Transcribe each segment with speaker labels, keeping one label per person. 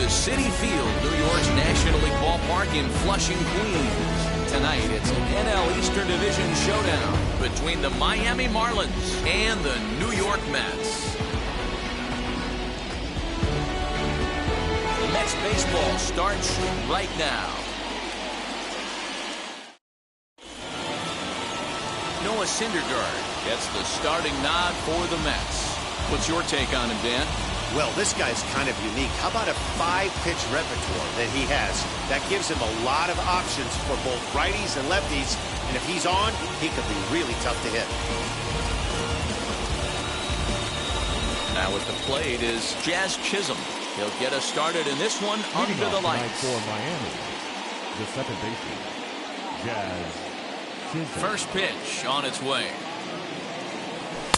Speaker 1: to Citi Field, New York's National League ballpark in Flushing, Queens. Tonight, it's an NL Eastern Division showdown between the Miami Marlins and the New York Mets. Mets baseball starts right now. Noah Syndergaard gets the starting nod for the Mets. What's your take on him, Dan?
Speaker 2: Well, this guy's kind of unique. How about a 5-pitch repertoire that he has? That gives him a lot of options for both righties and lefties. And if he's on, he could be really tough to hit.
Speaker 1: Now at the plate is Jazz Chisholm. He'll get us started in this one under the lights.
Speaker 3: For Miami, the second baseman, Jazz Chisholm.
Speaker 1: First pitch on its way.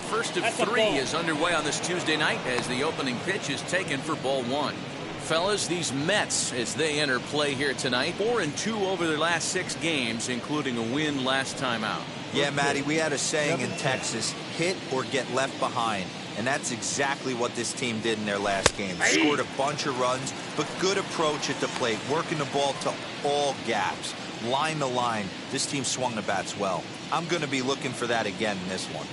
Speaker 1: First of three is underway on this Tuesday night as the opening pitch is taken for ball one. Fellas, these Mets, as they enter play here tonight, 4-2 over their last 6 games, including a win last time out.
Speaker 4: Yeah, Matty, we had a saying in Texas, hit or get left behind. And that's exactly what this team did in their last game. Scored a bunch of runs, but good approach at the plate, working the ball to all gaps. Line to line, this team swung the bats well. I'm going to be looking for that again in this one.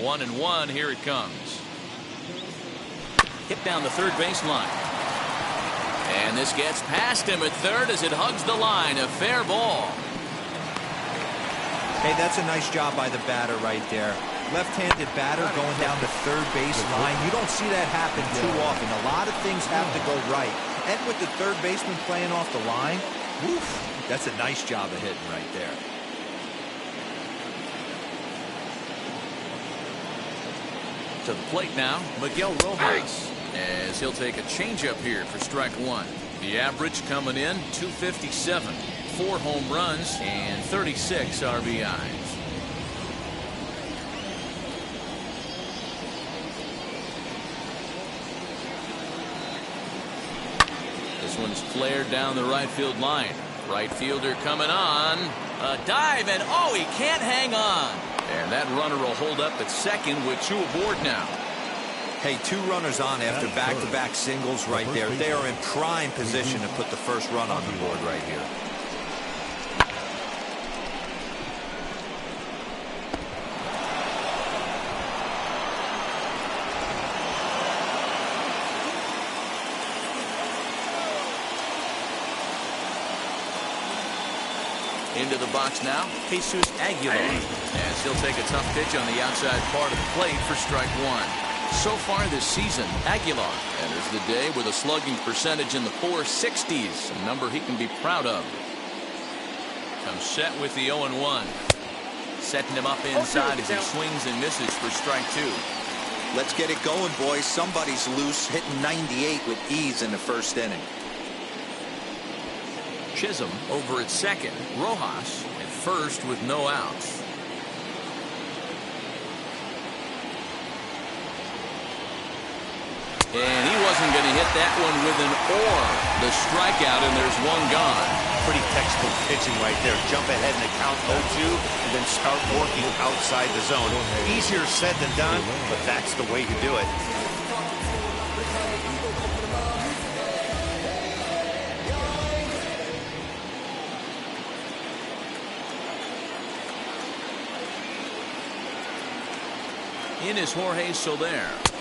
Speaker 1: One and one, here it comes. Hit down the third baseline. And this gets past him at third as it hugs the line. A fair ball.
Speaker 4: Hey, that's a nice job by the batter right there. Left-handed batter going down the third base line. You don't see that happen too often. A lot of things have to go right. And with the third baseman playing off the line, woof, that's a nice job of hitting right there.
Speaker 1: To the plate now, Miguel Rojas, as he'll take a changeup here for strike one. The average coming in, 257. 4 home runs and 36 RBIs. This one's flared down the right field line. Right fielder coming on. A dive, and oh, he can't hang on. And that runner will hold up at second with 2 aboard now.
Speaker 4: Hey, 2 runners on after back-to-back singles right there. They are in prime position to put the first run on the board right here.
Speaker 1: Into the box now, Jesus Aguilar, as he'll take a tough pitch on the outside part of the plate for strike one. So far this season, Aguilar enters the day with a slugging percentage in the 460s, a number he can be proud of. Comes set with the 0-1. Setting him up inside as he swings and misses for strike two.
Speaker 4: Let's get it going, boys. Somebody's loose, hitting 98 with ease in the first inning.
Speaker 1: Chisholm over at second. Rojas at first with no outs. And he wasn't going to hit that one with an or. The strikeout, and there's one gone.
Speaker 2: Pretty textbook pitching right there. Jump ahead in the count 0-2 and then start working outside the zone. Easier said than done, but that's the way to do it.
Speaker 1: In is Jorge Soler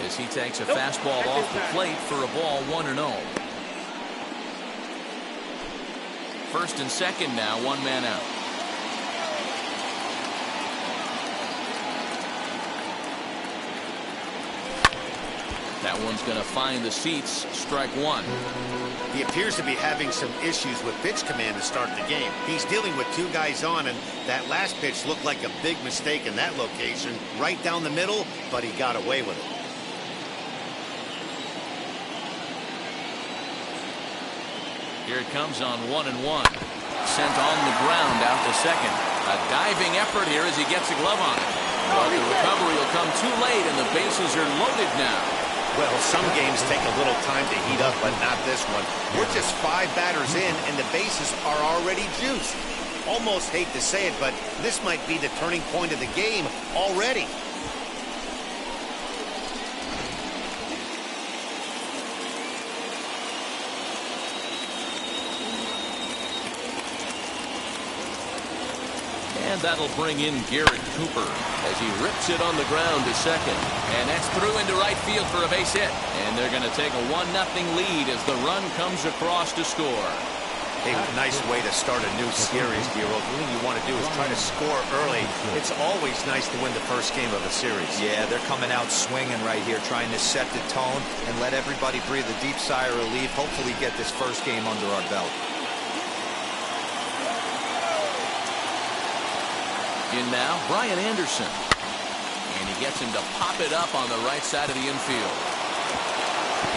Speaker 1: as he takes a fastball off the plate for a ball 1-0. First and second now, 1 man out. That one's going to find the seats. Strike one.
Speaker 2: He appears to be having some issues with pitch command to start the game. He's dealing with 2 guys on, and that last pitch looked like a big mistake in that location. Right down the middle, but he got away with it.
Speaker 1: Here it comes on 1-1. Sent on the ground out to second. A diving effort here as he gets a glove on it. But the recovery will come too late, and the bases are loaded now.
Speaker 2: Well, some games take a little time to heat up, but not this one. We're just 5 batters in, and the bases are already juiced. Almost hate to say it, but this might be the turning point of the game already.
Speaker 1: that'll bring in Garrett Cooper as he rips it on the ground to second. And that's through into right field for a base hit. And they're going to take a 1-0 lead as the run comes across to score.
Speaker 2: Hey, nice way to start a new series, Giro. The thing you want to do is try to score early. It's always nice to win the first game of a series.
Speaker 4: Yeah, they're coming out swinging right here, trying to set the tone and let everybody breathe a deep sigh of relief. Hopefully get this first game under our belt.
Speaker 1: In now, Brian Anderson. And he gets him to pop it up on the right side of the infield.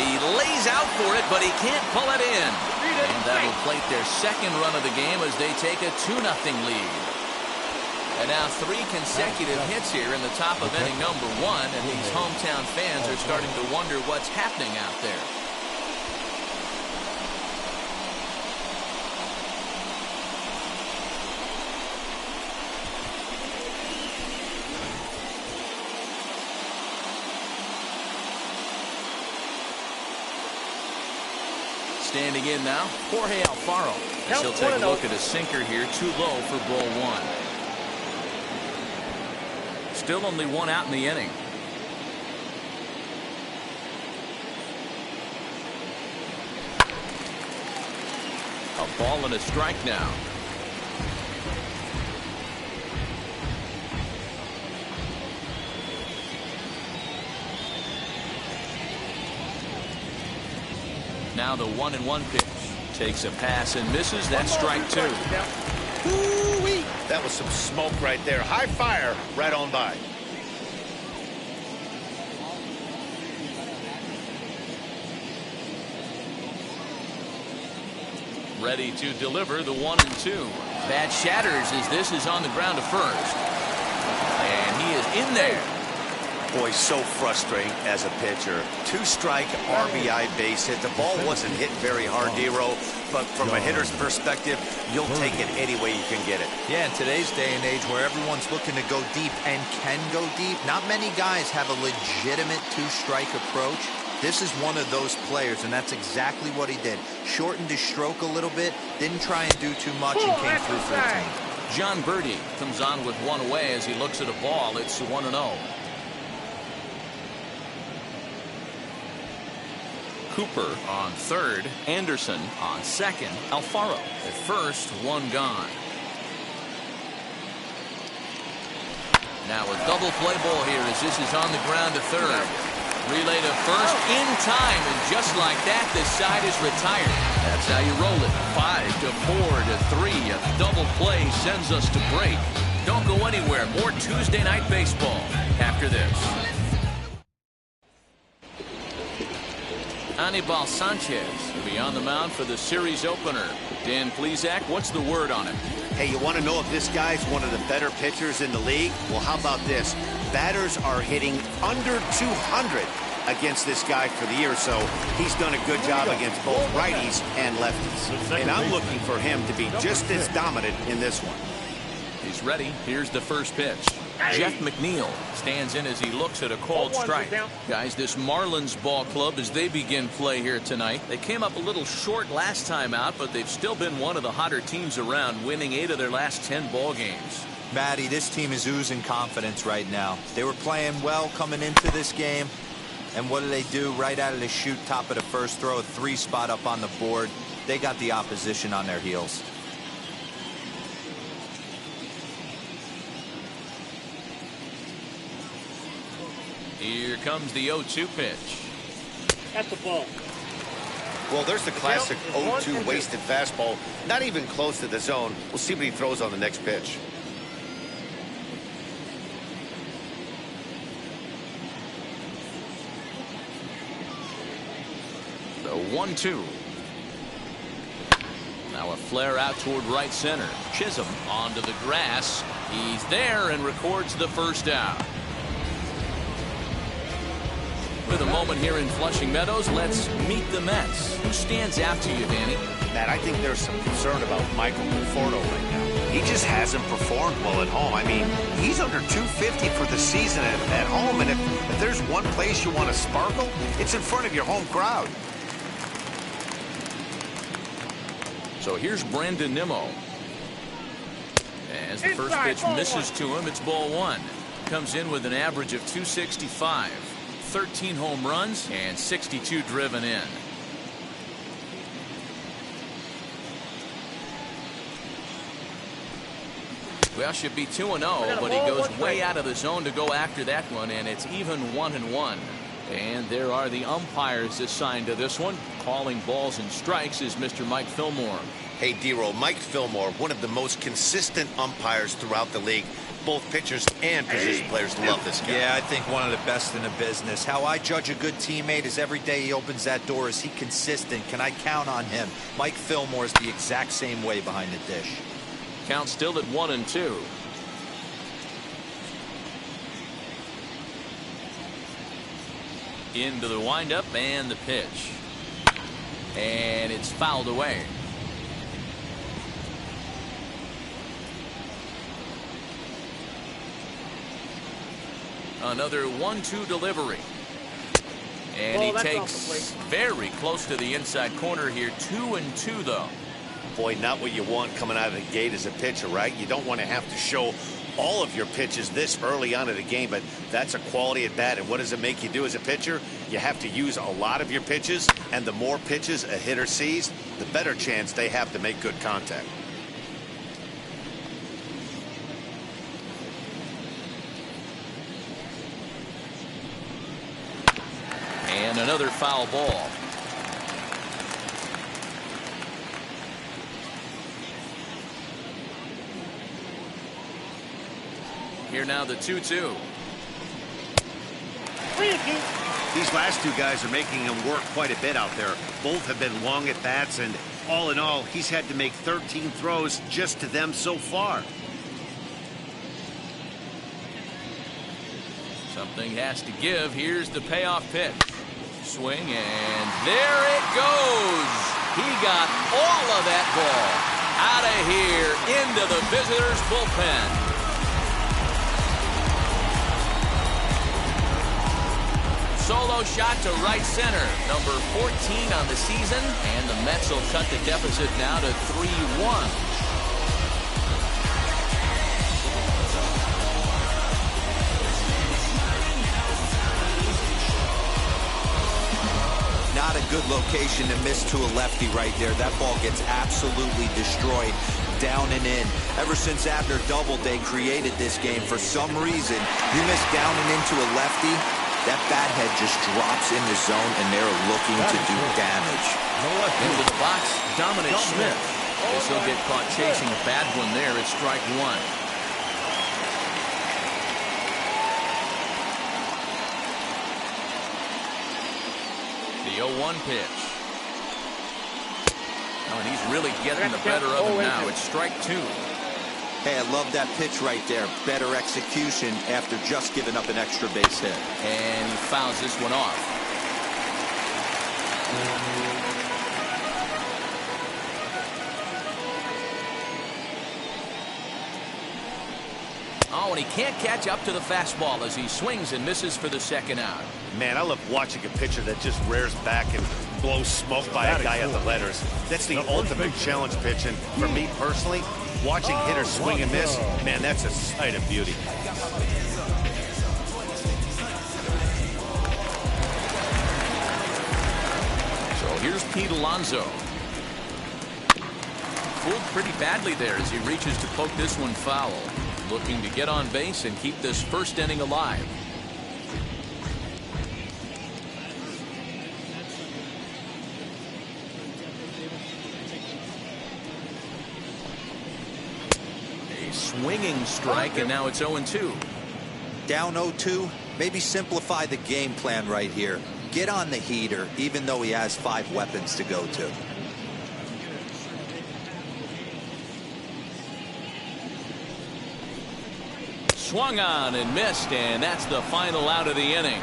Speaker 1: He lays out for it, but he can't pull it in. And that'll plate their second run of the game as they take a 2-0 lead. And now 3 consecutive hits here in the top of inning number 1, and these hometown fans are starting to wonder what's happening out there. Standing in now, Jorge Alfaro. He'll take a look at a sinker here, too low for ball 1. Still only 1 out in the inning. A ball and a strike now. Now the 1-1 pitch. Takes a pass and misses. That's strike 2.
Speaker 2: Ooh-wee. That was some smoke right there. High fire right on by.
Speaker 1: Ready to deliver the 1-2. That shatters as this is on the ground to first. And he is in there.
Speaker 2: Boy, so frustrating as a pitcher. 2-strike RBI base hit. The ball wasn't hit very hard, Dero, but from a hitter's perspective, you'll take it any way you can get it.
Speaker 4: Yeah, in today's day and age where everyone's looking to go deep and can go deep, not many guys have a legitimate 2-strike approach. This is one of those players, and that's exactly what he did. Shortened his stroke a little bit, didn't try and do too much, and came through for the team.
Speaker 1: John Birdie comes on with 1 away as he looks at a ball. It's 1-0. Cooper on third, Anderson on second, Alfaro at first, 1 gone. Now a double play ball here as this is on the ground to third. Relay to first in time, and just like that, this side is retired. That's how you roll it. 5-4 to 3. A double play sends us to break. Don't go anywhere. More Tuesday night baseball after this. Anibal Sanchez will be on the mound for the series opener. Dan Plesac, what's the word on it?
Speaker 2: Hey, you want to know if this guy's one of the better pitchers in the league? Well, how about this? Batters are hitting under 200 against this guy for the year, so he's done a good job against both righties and lefties. And I'm looking for him to be just as dominant in this one.
Speaker 1: He's ready. Here's the first pitch. Jeff McNeil stands in as he looks at a called strike. Guys, this Marlins ball club, as they begin play here tonight, they came up a little short last time out, but they've still been one of the hotter teams around, winning 8 of their last 10 ball games.
Speaker 4: Matty, this team is oozing confidence right now. They were playing well coming into this game, and what do? Right out of the chute, top of the first, throw a 3 spot up on the board. They got the opposition on their heels.
Speaker 1: Here comes the 0-2 pitch.
Speaker 5: At the ball.
Speaker 2: Well, there's the classic 0-2 wasted fastball. Not even close to the zone. We'll see what he throws on the next pitch.
Speaker 1: The 1-2. Now a flare out toward right center. Chisholm onto the grass. He's there and records the first out. With a moment here in Flushing Meadows, let's meet the Mets. Who stands out to you, Danny?
Speaker 2: Matt, I think there's some concern about Michael Conforto right now. He just hasn't performed well at home. I mean, he's under 250 for the season at home, and if there's one place you want to sparkle, it's in front of your home crowd.
Speaker 1: So here's Brandon Nimmo. As the first pitch misses to him, it's ball one. Comes in with an average of 265, 13 home runs, and 62 driven in. Well, should be 2-0, but he goes way out of the zone to go after that one, and it's even 1-1. And there are the umpires assigned to this one. Calling balls and strikes is Mr. Mike Fillmore.
Speaker 2: Hey, D-Roll, Mike Fillmore, one of the most consistent umpires throughout the league. Both pitchers and position players love this guy.
Speaker 4: Yeah, I think one of the best in the business. How I judge a good teammate is every day he opens that door. Is he consistent? Can I count on him? Mike Fillmore is the exact same way behind the dish.
Speaker 1: Count still at 1-2. Into the windup and the pitch. And it's fouled away. Another 1-2 delivery. And he takes very close to the inside corner here. 2-2 though.
Speaker 2: Boy, not what you want coming out of the gate as a pitcher, right? You don't want to have to show all of your pitches this early on in the game, but that's a quality at bat. And what does it make you do as a pitcher? You have to use a lot of your pitches, and the more pitches a hitter sees, the better chance they have to make good contact.
Speaker 1: And another foul ball. Here now the 2-2.
Speaker 2: These last two guys are making him work quite a bit out there. Both have been long at bats, and all in all, he's had to make 13 throws just to them so far.
Speaker 1: Something has to give. Here's the payoff pitch. Swing, and there it goes. He got all of that ball out of here into the visitors' bullpen. Solo shot to right center, number 14 on the season, and the Mets will cut the deficit now to 3-1.
Speaker 4: Not a good location to miss to a lefty right there. That ball gets absolutely destroyed. Down and in. Ever since Abner Doubleday created this game, for some reason, you miss down and into a lefty, that bat head just drops in the zone, and they're looking to do damage.
Speaker 1: Into the box, Dominic Smith. Guess he'll get caught chasing a bad one there at strike one. The 0-1 pitch. Oh, and he's really getting the better of him now. It's strike two.
Speaker 4: Hey, I love that pitch right there. Better execution after just giving up an extra base hit.
Speaker 1: And he fouls this one off. Oh, and he can't catch up to the fastball as he swings and misses for the second out.
Speaker 2: Man, I love watching a pitcher that just rears back and blows smoke by a guy at the letters. That's the ultimate challenge pitch, and for me personally, watching hitters swing and miss, man, that's a sight of beauty.
Speaker 1: So here's Pete Alonso. Fooled pretty badly there as he reaches to poke this one foul. Looking to get on base and keep this first inning alive. A swinging strike, and now it's 0-2.
Speaker 4: Down 0-2, maybe simplify the game plan right here. Get on the heater, even though he has 5 weapons to go to.
Speaker 1: Swung on and missed, and that's the final out of the inning.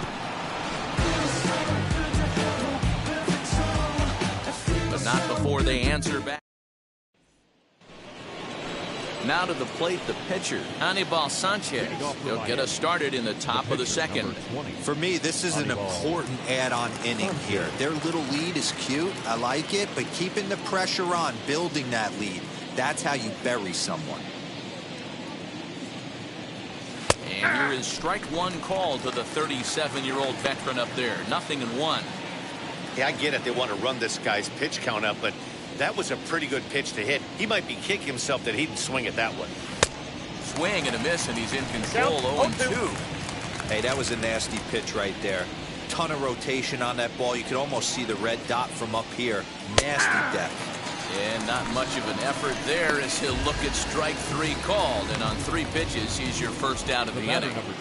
Speaker 1: But not before they answer back. Now to the plate, the pitcher, Anibal Sanchez. He'll get us started in the top of the second.
Speaker 4: For me, this is an important add-on inning here. Their little lead is cute. I like it, but keeping the pressure on, building that lead, that's how you bury someone.
Speaker 1: And here is strike one called to the 37-year-old veteran up there. 0-1.
Speaker 2: Yeah, I get it. They want to run this guy's pitch count up, but that was a pretty good pitch to hit. He might be kicking himself that he didn't swing it that way.
Speaker 1: Swing and a miss, and he's in control. 0-2.
Speaker 4: Hey, that was a nasty pitch right there. Ton of rotation on that ball. You could almost see the red dot from up here. Nasty depth.
Speaker 1: And not much of an effort there as he'll look at strike three called. And on 3 pitches, he's your first out of the inning.
Speaker 3: Number 2,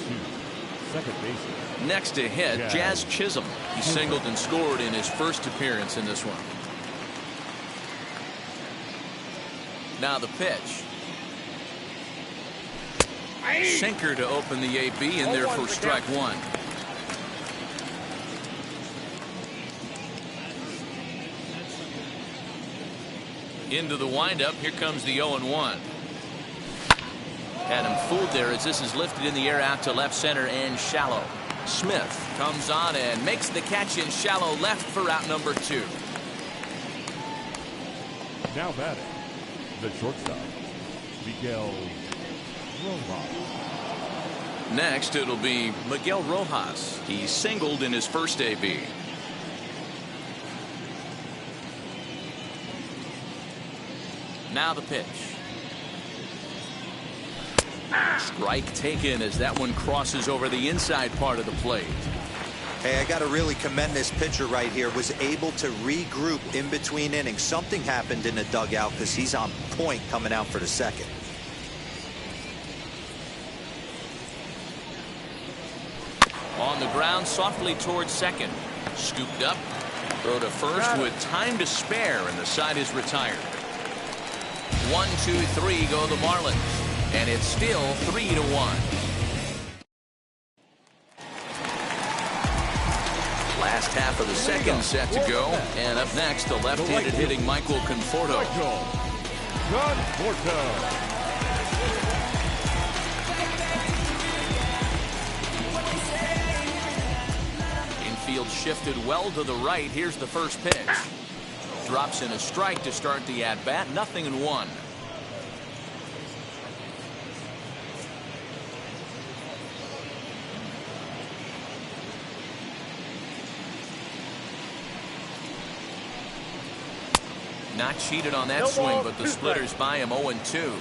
Speaker 3: second baseman.
Speaker 1: Next to hit, Jazz Chisholm. He singled and scored in his first appearance in this one. Now the pitch. Sinker to open the AB, and there for strike one. Into the windup. Here comes the 0-1. Had him fooled there as this is lifted in the air out to left center and shallow. Smith comes on and makes the catch in shallow left for out number 2.
Speaker 3: Now batting, the shortstop, Miguel Rojas.
Speaker 1: Next, it'll be Miguel Rojas. He singled in his first AB. Now the pitch. Strike taken as that one crosses over the inside part of the plate.
Speaker 4: Hey, I got to really commend this pitcher right here. Was able to regroup in between innings. Something happened in the dugout because he's on point coming out for the second.
Speaker 1: On the ground, softly towards second. Scooped up. Throw to first with time to spare, and the side is retired. 1, 2, 3 go the Marlins. And it's still 3-1. Last half of the second set to go. And up next, the left-handed hitting Michael Conforto. Infield shifted well to the right. Here's the first pitch. Drops in a strike to start the at-bat. 0-1. Not cheated on that swing, but the splitters by him. 0-2.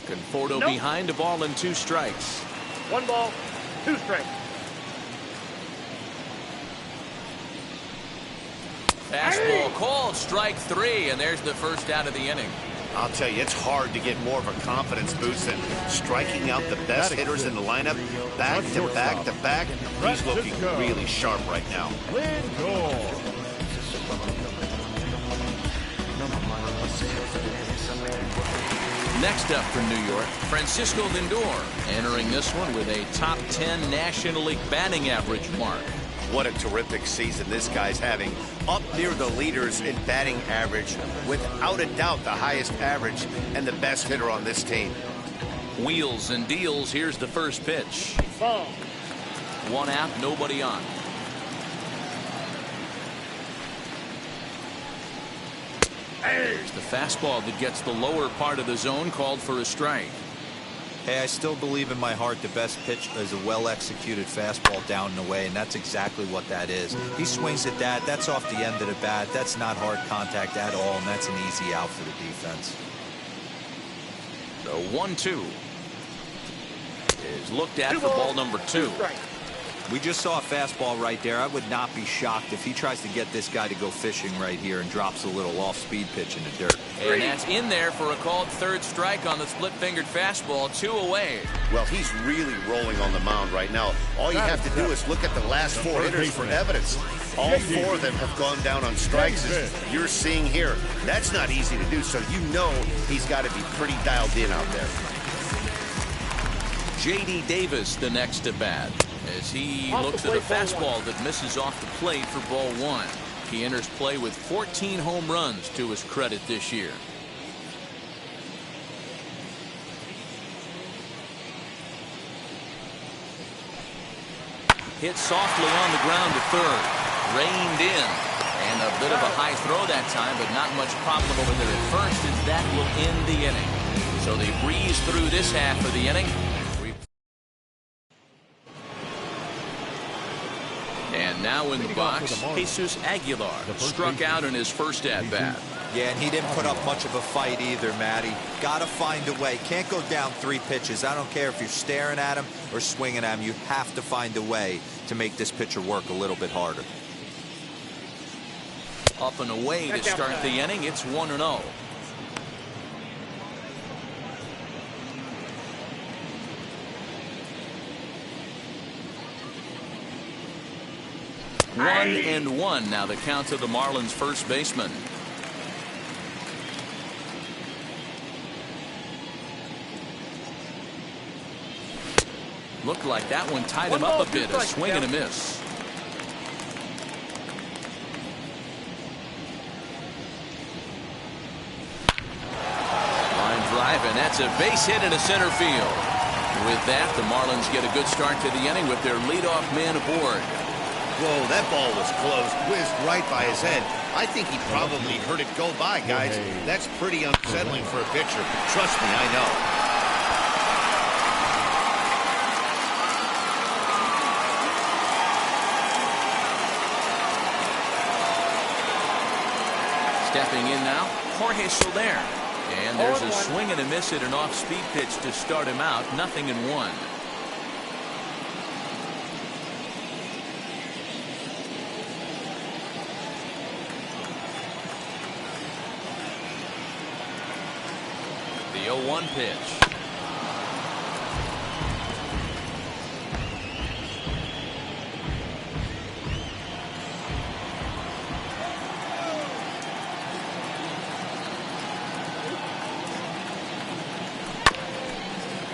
Speaker 1: Conforto behind, a ball and 2 strikes.
Speaker 5: 1 ball, 2 strikes.
Speaker 1: Fastball called, strike 3, and there's the first out of the inning.
Speaker 2: I'll tell you, it's hard to get more of a confidence boost than striking out the best hitters in the lineup. Back to back to back. He's looking really sharp right now.
Speaker 1: Next up for New York, Francisco Lindor, entering this one with a top 10 National League batting average mark.
Speaker 2: What a terrific season this guy's having. Up near the leaders in batting average. Without a doubt, the highest average and the best hitter on this team.
Speaker 1: Wheels and deals. Here's the first pitch.
Speaker 5: Ball.
Speaker 1: 1 out, nobody on. There's the fastball that gets the lower part of the zone, called for a strike.
Speaker 4: Hey, I still believe in my heart the best pitch is a well-executed fastball down and away, and that's exactly what that is. He swings at that. That's off the end of the bat. That's not hard contact at all, and that's an easy out for the defense.
Speaker 1: The 1-2 is looked at for ball number 2.
Speaker 4: We just saw a fastball right there. I would not be shocked if he tries to get this guy to go fishing right here and drops a little off-speed pitch in the dirt.
Speaker 1: And that's in there for a called 3rd strike on the split-fingered fastball. 2 away.
Speaker 2: Well, he's really rolling on the mound right now. All you have to do is look at the last 4 hitters for evidence. All 4 of them have gone down on strikes, as you're seeing here. That's not easy to do, so you know he's got to be pretty dialed in out there.
Speaker 1: J.D. Davis, the next to bat, as he looks at a fastball that misses off the plate for ball 1. He enters play with 14 home runs to his credit this year. Hit softly on the ground to 3rd. Reined in. And And a bit of a high throw that time, but not much problem over there at first, as that will end the inning. So they breeze through this half of the inning. And now in the box, Jesus Aguilar struck out in his first at-bat.
Speaker 4: Yeah, and he didn't put up much of a fight either, Matty. Got to find a way. Can't go down 3 pitches. I don't care if you're staring at him or swinging at him. You have to find a way to make this pitcher work a little bit harder.
Speaker 1: Up and away to start the inning. It's 1-0. One and one now the count to the Marlins first baseman. Looked like that one tied him up a bit. A swing and a miss. Line drive, and that's a base hit into center field. With that, the Marlins get a good start to the inning with their leadoff man aboard.
Speaker 2: Whoa, that ball was close, whizzed right by his head. I think he probably heard it go by, guys. That's pretty unsettling for a pitcher. Trust me, I know.
Speaker 1: Stepping in now, Jorge Soler. And there's a swing and a miss at an off-speed pitch to start him out. 0-1. The 0-1 pitch.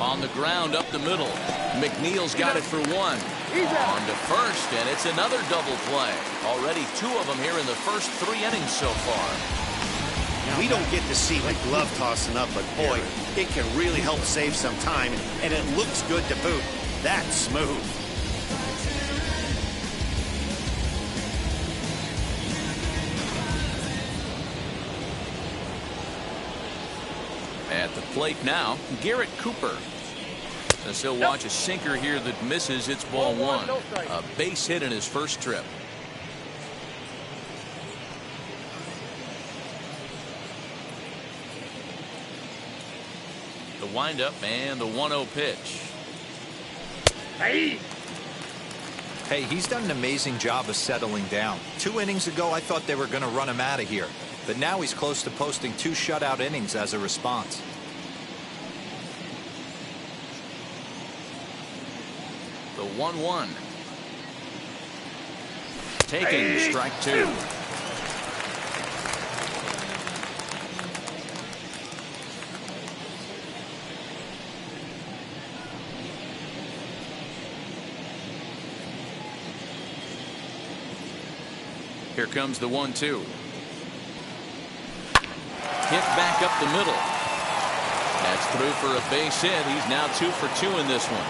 Speaker 1: On the ground up the middle. McNeil's got it for one. On to first, and it's another double play. Already 2 of them here in the first 3 innings so far.
Speaker 2: We don't get to see the glove tossing up, but boy, it can really help save some time, and it looks good to boot. That's smooth.
Speaker 1: At the plate now, Garrett Cooper. As he'll watch a sinker here that misses. It's ball 1. A base hit in his first trip. The windup and the 1-0 pitch.
Speaker 4: Hey, he's done an amazing job of settling down. 2 innings ago, I thought they were going to run him out of here. But now he's close to posting 2 shutout innings as a response.
Speaker 1: The 1-1. Taking strike 2. Here comes the 1-2. Hit back up the middle. That's through for a base hit. He's now 2 for 2 in this one.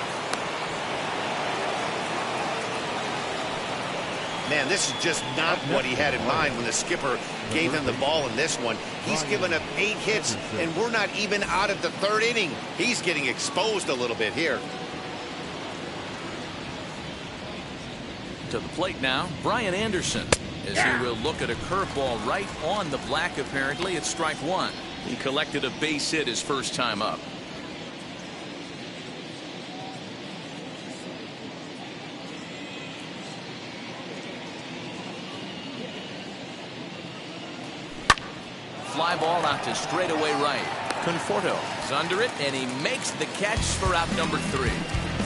Speaker 2: Man, this is just not what he had in mind when the skipper gave him the ball in this one. He's given up 8 hits, and we're not even out of the 3rd inning. He's getting exposed a little bit here.
Speaker 1: To the plate now, Brian Anderson. As he will look at a curveball right on the black, apparently. It's strike 1. He collected a base hit his first time up. Fly ball out to straightaway right. Conforto is under it, and he makes the catch for out number 3.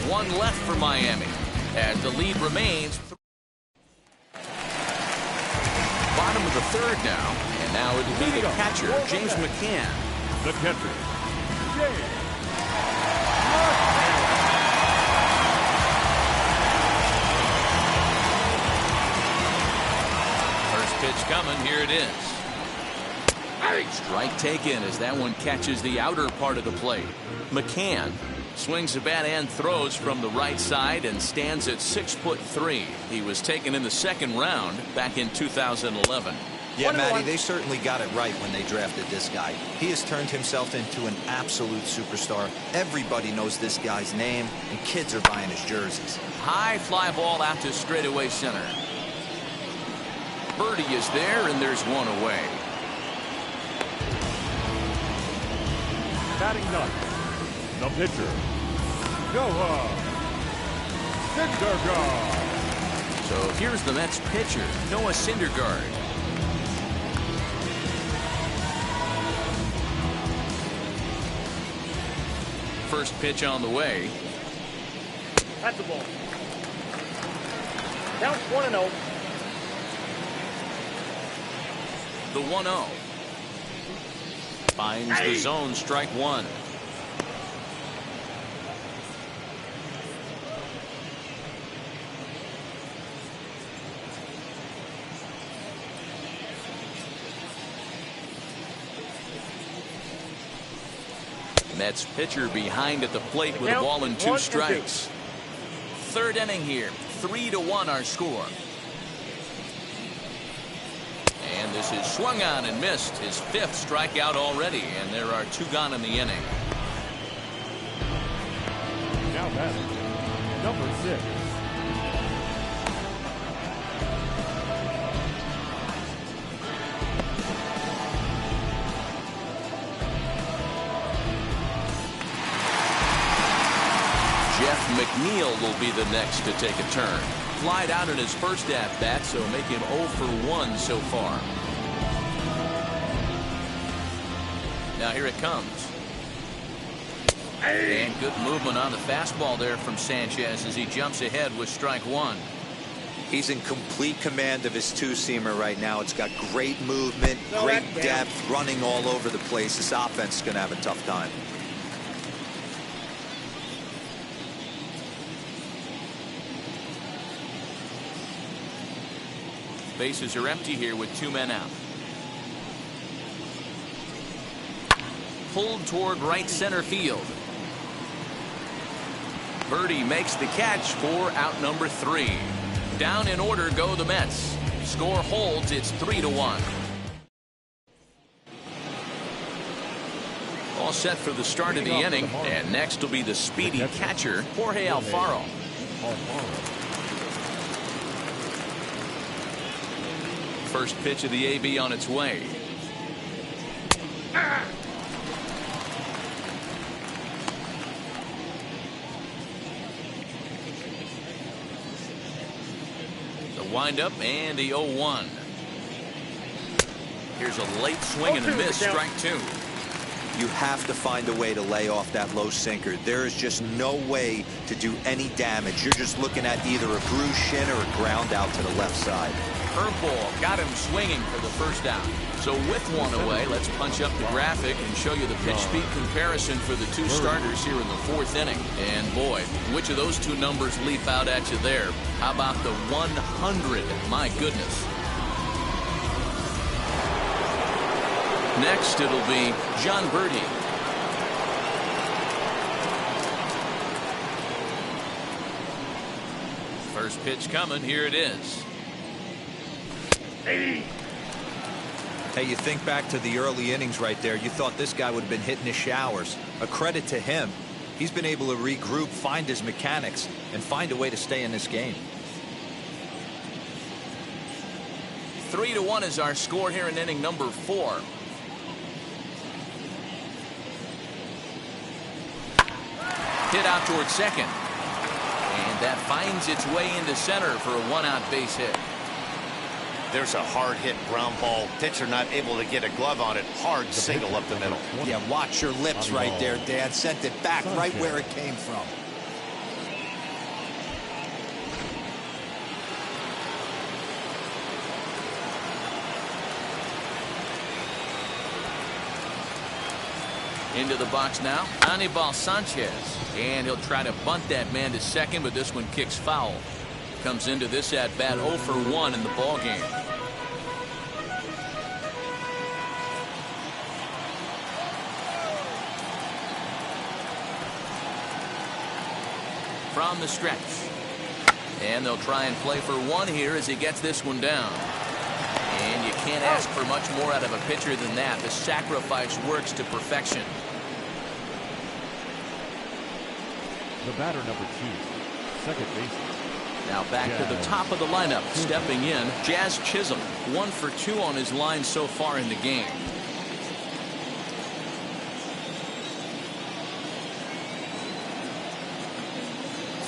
Speaker 1: 1 left for Miami as the lead remains. Bottom of the 3rd now, and now it'll be the catcher, James McCann.
Speaker 3: The catcher, James.
Speaker 1: First pitch coming, here it is. Strike taken as that one catches the outer part of the plate. McCann Swings the bat and throws from the right side and stands at 6'3". He was taken in the second round back in 2011.
Speaker 4: Yeah, Matty, they certainly got it right when they drafted this guy. He has turned himself into an absolute superstar. Everybody knows this guy's name, and kids are buying his jerseys.
Speaker 1: High fly ball out to straightaway center. Birdie is there, and there's one away.
Speaker 3: Batting ninth, the pitcher, Noah Syndergaard.
Speaker 1: So here's the Mets pitcher, Noah Syndergaard. First pitch on the way.
Speaker 5: That's the ball. Count 1-0.
Speaker 1: The 1-0. Finds the zone, strike one. Mets pitcher behind at the plate with a ball and 2 strikes. Third inning here. 3-1 our score. And this is swung on and missed. His 5th strikeout already, and there are 2 gone in the inning.
Speaker 3: Now batting, number 6.
Speaker 1: Jeff McNeil will be the next to take a turn. Flied out in his first at-bat, so make him 0 for 1 so far. Now here it comes. And good movement on the fastball there from Sanchez as he jumps ahead with strike one.
Speaker 4: He's in complete command of his two-seamer right now. It's got great movement, great depth, running all over the place. This offense is going to have a tough time.
Speaker 1: Bases are empty here with 2 men out. Pulled toward right center field. Birdie makes the catch for out number 3. Down in order go the Mets. Score holds. It's 3-1. All set for the start of the inning, and next will be the speedy catcher, Jorge Alfaro. First pitch of the AB on its way. The windup and the 0-1. Here's a late swing and a miss, strike 2.
Speaker 4: You have to find a way to lay off that low sinker. There is just no way to do any damage. You're just looking at either a bruised shin or a ground out to the left side.
Speaker 1: Curveball got him swinging for the first down. So with one away, let's punch up the graphic and show you the pitch speed comparison for the 2 starters here in the 4th inning. And boy, which of those 2 numbers leap out at you there? How about the 100? My goodness. Next, it'll be John Birdie. First pitch coming. Here it is.
Speaker 4: Hey, you think back to the early innings right there. You thought this guy would have been hitting his showers. A credit to him. He's been able to regroup, find his mechanics, and find a way to stay in this game.
Speaker 1: 3-1 is our score here in inning number 4. Hit out towards second. And that finds its way into center for a 1-out base hit.
Speaker 2: There's a hard hit ground ball. Pitcher not able to get a glove on it. Hard single up the middle.
Speaker 4: Yeah, watch your lips right there, Dan. Sent it back right where it came from.
Speaker 1: Into the box now, Anibal Sanchez. And he'll try to bunt that man to second, but this one kicks foul. Comes into this at-bat 0 for 1 in the ball game. from the stretch. And they'll try and play for one here as he gets this one down. And you can't ask for much more out of a pitcher than that. The sacrifice works to perfection.
Speaker 3: The batter, number 2, second baseman.
Speaker 1: Now back to the top of the lineup. Stepping in, Jazz Chisholm. 1 for 2 on his line so far in the game.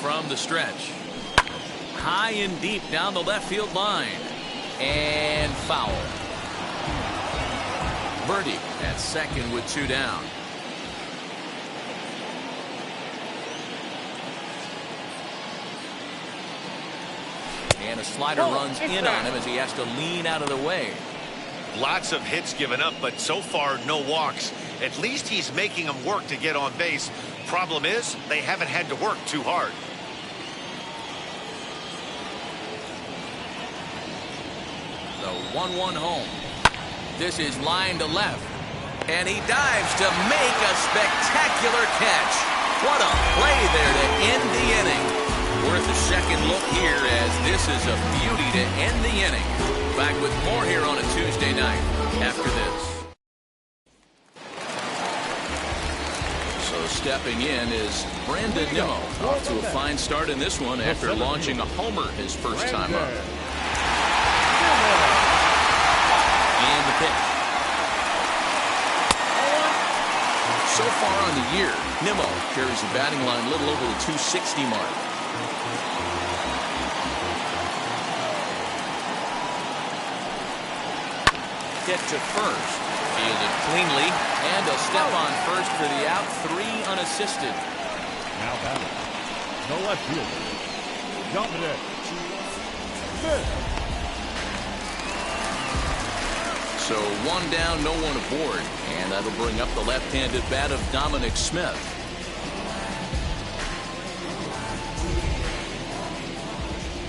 Speaker 1: From the stretch. High and deep down the left field line. And foul. Birdie at second with 2 down. And a slider runs in on him as he has to lean out of the way.
Speaker 2: Lots of hits given up, but so far no walks. At least he's making them work to get on base. Problem is, they haven't had to work too hard.
Speaker 1: The 1-1 home. This is line to left. And he dives to make a spectacular catch. What a play there to end the inning. Worth a second look here as this is a beauty to end the inning. Back with more here on a Tuesday night after this. So stepping in is Brandon Nimmo, off to a fine start in this one after launching a homer his first time up. And the pitch. So far on the year, Nimmo carries the batting line a little over the 260 mark. Hit to first. Fielded cleanly. And a step on first for the out. 3 unassisted.
Speaker 3: Now batting. No left fielder. Dominic.
Speaker 1: So 1 down, no one aboard. And that'll bring up the left-handed bat of Dominic Smith.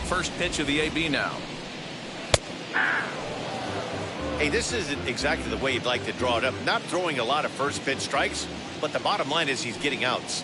Speaker 1: First pitch of the AB now.
Speaker 2: Hey, this isn't exactly the way you'd like to draw it up. Not throwing a lot of first pitch strikes, but the bottom line is he's getting outs.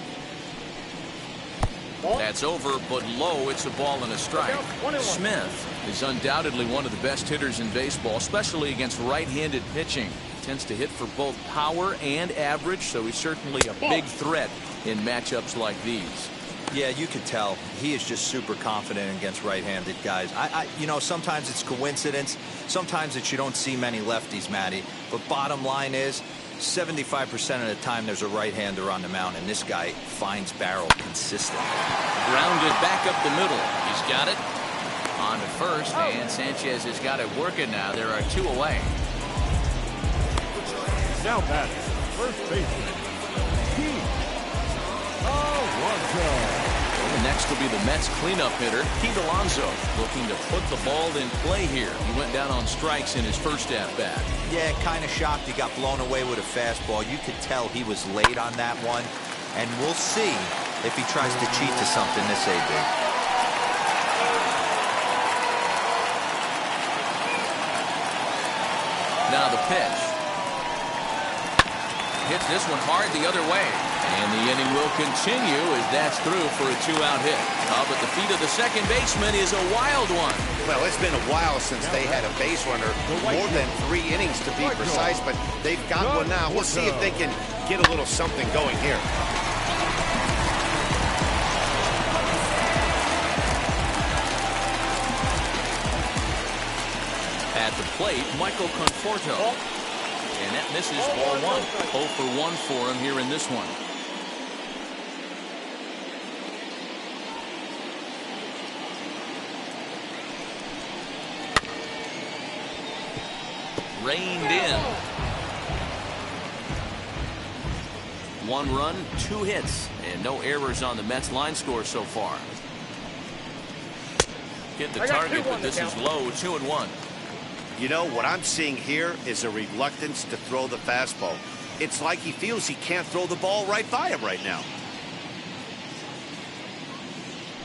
Speaker 1: That's over, but low. It's a ball and a strike. Smith is undoubtedly one of the best hitters in baseball, especially against right-handed pitching. Tends to hit for both power and average, so he's certainly a big threat in matchups like these.
Speaker 4: Yeah, you could tell he is just super confident against right-handed guys. You know, sometimes it's coincidence. Sometimes it's you don't see many lefties, Matty. But bottom line is, 75% of the time there's a right-hander on the mound, and this guy finds barrel consistently.
Speaker 1: Grounded back up the middle. He's got it. On to first, and Sanchez has got it working now. There are 2 away.
Speaker 3: Now batting. First baseman.
Speaker 1: Next will be the Mets cleanup hitter, Pete Alonso, looking to put the ball in play here. He went down on strikes in his first at-bat.
Speaker 4: Yeah, kind of shocked he got blown away with a fastball. You could tell he was late on that one, and we'll see if he tries to cheat to something this AB.
Speaker 1: Now the pitch. Hits this one hard the other way. And the inning will continue as that's through for a 2-out hit. Up at the feet of the second baseman is a wild one.
Speaker 2: Well, it's been a while since they had a base runner, more than 3 innings to be precise, but they've got one now. We'll see if they can get a little something going here.
Speaker 1: At the plate, Michael Conforto. And that misses ball 1. 0 for 1 for him here in this one. Reined in. 1 run, 2 hits, and no errors on the Mets line score so far. Hit the target, but this is low. 2-1.
Speaker 2: You know, what I'm seeing here is a reluctance to throw the fastball. It's like he feels he can't throw the ball right by him right now.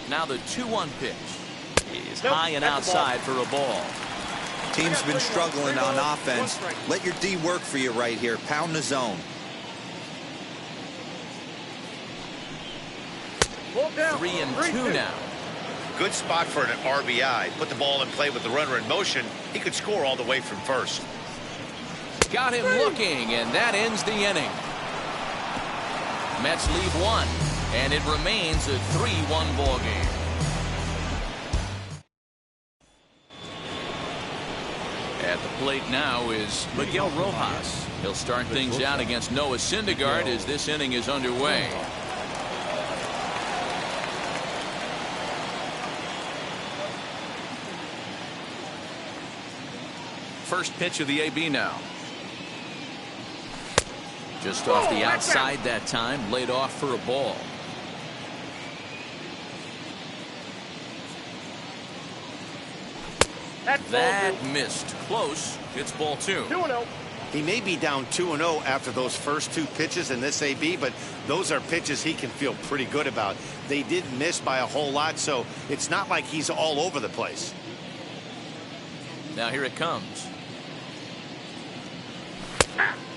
Speaker 1: Now the 2-1 pitch is high and outside for a ball.
Speaker 4: Team's been struggling on offense. Let your D work for you right here. Pound the zone.
Speaker 5: Ball down.
Speaker 1: 3-2 now.
Speaker 2: Good spot for an RBI. Put the ball in play with the runner in motion. He could score all the way from first.
Speaker 1: Got him looking, and that ends the inning. Mets lead 1, and it remains a 3-1 ball game. At the plate now is Miguel Rojas. He'll start things out against Noah Syndergaard as this inning is underway. First pitch of the AB now. Just off the outside that time, laid off for a ball. That missed. Close. It's ball 2.
Speaker 5: 2-0.
Speaker 2: He may be down 2-0 after those first 2 pitches in this AB, but those are pitches he can feel pretty good about. They didn't miss by a whole lot, so it's not like he's all over the place.
Speaker 1: Now here it comes.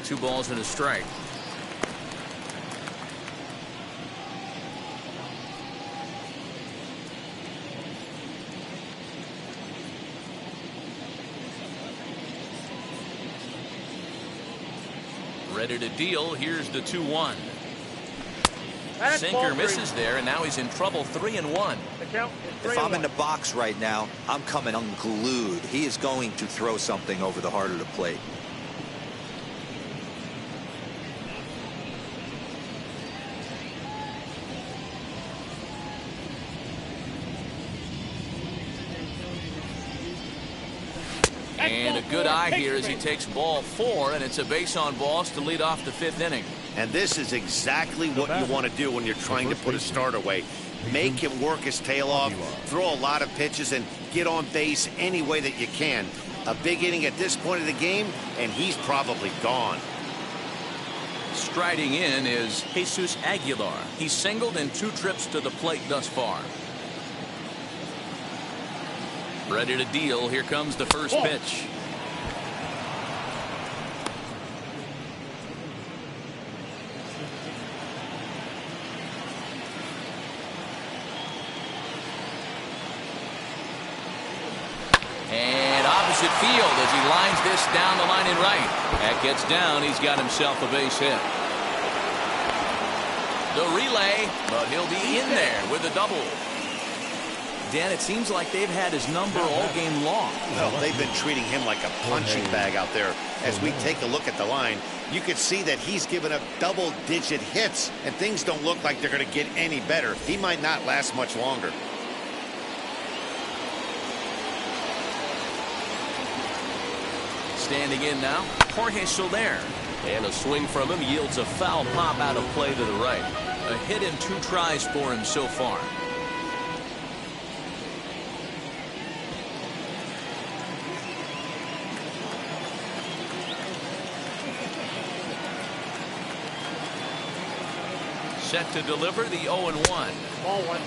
Speaker 1: 2 balls and a strike. Ready to deal. Here's the 2-1. Sinker misses there, and now he's in trouble. 3-1.
Speaker 4: If I'm in the box right now, I'm coming unglued. He is going to throw something over the heart of the plate.
Speaker 1: And a good eye here as he takes ball 4, and it's a base on balls to lead off the 5th inning.
Speaker 2: And this is exactly what you want to do when you're trying to put a start away. Make him work his tail off, throw a lot of pitches, and get on base any way that you can. A big inning at this point of the game, and he's probably gone.
Speaker 1: Striding in is Jesus Aguilar. He's singled in 2 trips to the plate thus far. Ready to deal. Here comes the first pitch. And opposite field as he lines this down the line in right. That gets down. He's got himself a base hit. The relay, but he'll be in there with a double. Dan, it seems like they've had his number all game long.
Speaker 2: Well, they've been treating him like a punching bag out there. As we take a look at the line, you can see that he's given up double-digit hits, and things don't look like they're going to get any better. He might not last much longer.
Speaker 1: Standing in now, Jorge Soler. And a swing from him yields a foul pop out of play to the right. A hit in 2 tries for him so far. Set to deliver the 0-1.
Speaker 5: Ball 1.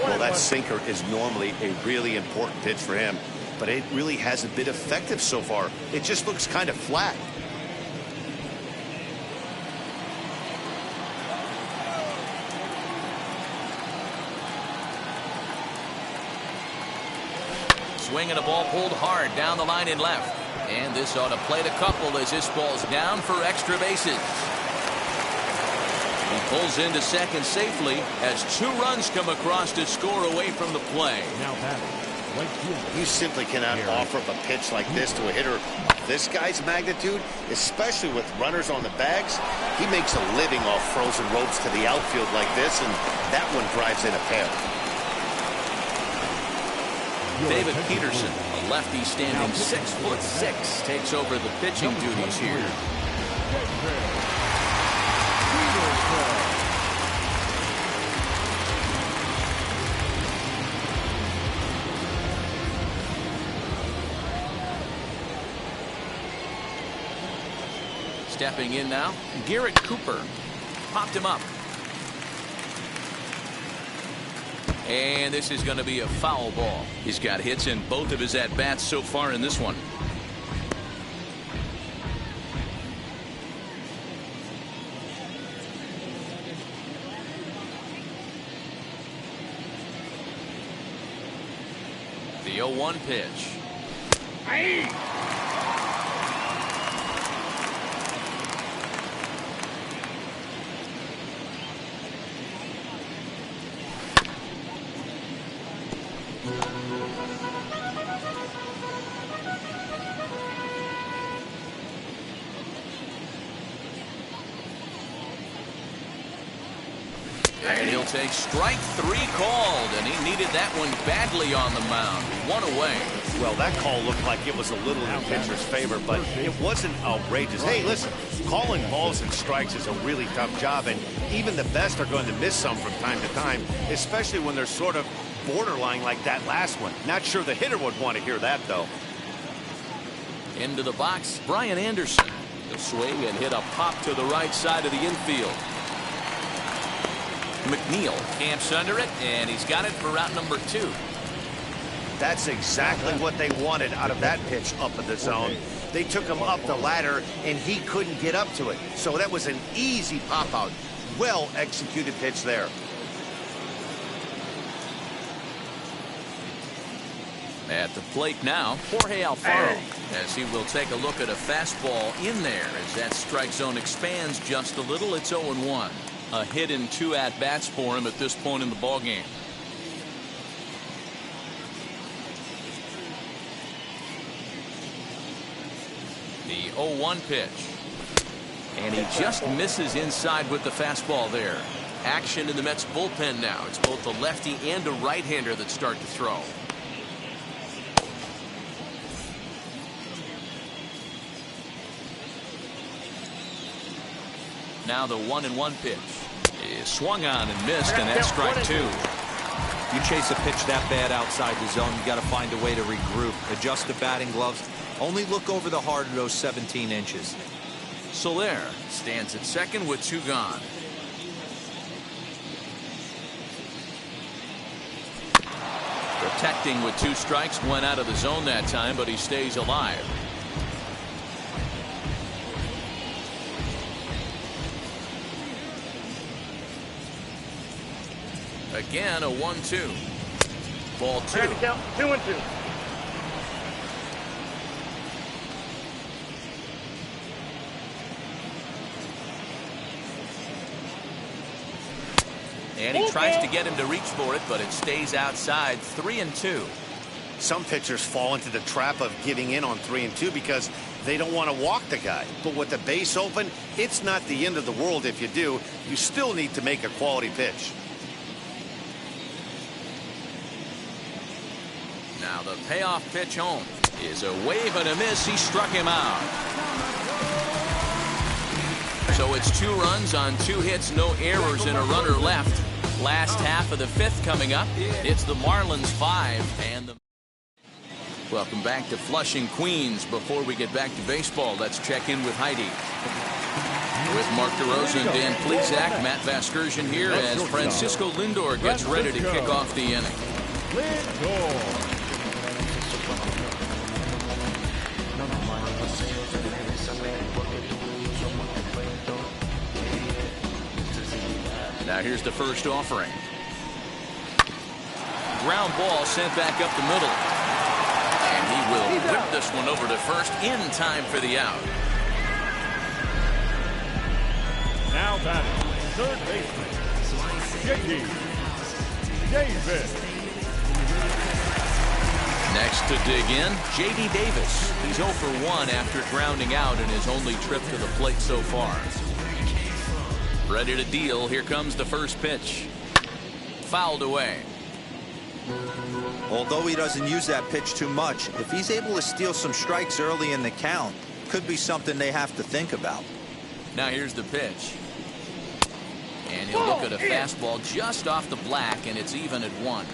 Speaker 2: Well, that sinker is normally a really important pitch for him, but it really hasn't been effective so far. It just looks kind of flat.
Speaker 1: Swinging a ball pulled hard down the line in left. And this ought to play the couple as this ball's down for extra bases. He pulls into second safely as 2 runs come across to score away from the play.
Speaker 3: Now batting, right fielder.
Speaker 2: You simply cannot offer up a pitch like this to a hitter of this guy's magnitude, especially with runners on the bags. He makes a living off frozen ropes to the outfield like this, and that one drives in a pair.
Speaker 1: David Peterson, a lefty standing 6'6", takes over the pitching duties here. Stepping in now, Garrett Cooper. Popped him up. And this is going to be a foul ball. He's got hits in both of his at-bats so far in this one. The 0-1 pitch. And he'll take strike 3 called, and he needed that one badly on the mound. 1 away.
Speaker 2: Well, that call looked like it was a little in the pitcher's favor, but it wasn't outrageous. Hey, listen, calling balls and strikes is a really tough job, and even the best are going to miss some from time to time, especially when they're sort of borderline like that last one. Not sure the hitter would want to hear that, though.
Speaker 1: Into the box, Brian Anderson. He'll swing and hit a pop to the right side of the infield. McNeil camps under it, and he's got it for route number 2.
Speaker 2: That's exactly what they wanted out of that pitch up in the zone. They took him up the ladder, and he couldn't get up to it. So that was an easy pop-out. Well-executed pitch there.
Speaker 1: At the plate now, Jorge Alfaro, as he will take a look at a fastball in there as that strike zone expands just a little. It's 0-1. A hit in 2 at-bats for him at this point in the ballgame. The 0-1 pitch. And he just misses inside with the fastball there. Action in the Mets bullpen now. It's both a lefty and a right-hander that start to throw. Now the 1-1 pitch is swung on and missed, and that's strike 2.
Speaker 4: You chase a pitch that bad outside the zone, you got to find a way to regroup, adjust the batting gloves, only look over the heart of those 17 inches.
Speaker 1: Soler stands at second with 2 gone. Protecting with 2 strikes, went out of the zone that time, but he stays alive. Again, a 1-2. Ball 2.
Speaker 5: 2-2.
Speaker 1: And he tries to get him to reach for it, but it stays outside. 3-2.
Speaker 2: Some pitchers fall into the trap of giving in on 3-2 because they don't want to walk the guy. But with the base open, it's not the end of the world if you do. You still need to make a quality pitch.
Speaker 1: Now the payoff pitch home is a wave and a miss. He struck him out. So it's 2 runs on 2 hits, no errors, and a runner left. Last half of the 5th coming up. It's the Marlins 5 and the... Welcome back to Flushing, Queens. Before we get back to baseball, let's check in with Heidi. With Mark DeRosa and Dan Plesac, Matt Vasgersian here as Francisco Lindor gets ready to kick off the inning.
Speaker 3: Lindor.
Speaker 1: Now here's the first offering. Ground ball sent back up the middle. And he will whip this one over to first in time for the out.
Speaker 3: Now batting, third baseman, J.D. Davis.
Speaker 1: Next to dig in, J.D. Davis. He's 0 for 1 after grounding out in his only trip to the plate so far. Ready to deal. Here comes the first pitch. Fouled away.
Speaker 4: Although he doesn't use that pitch too much, if he's able to steal some strikes early in the count, could be something they have to think about.
Speaker 1: Now here's the pitch. And he'll look at a fastball just off the black, and it's even at 1.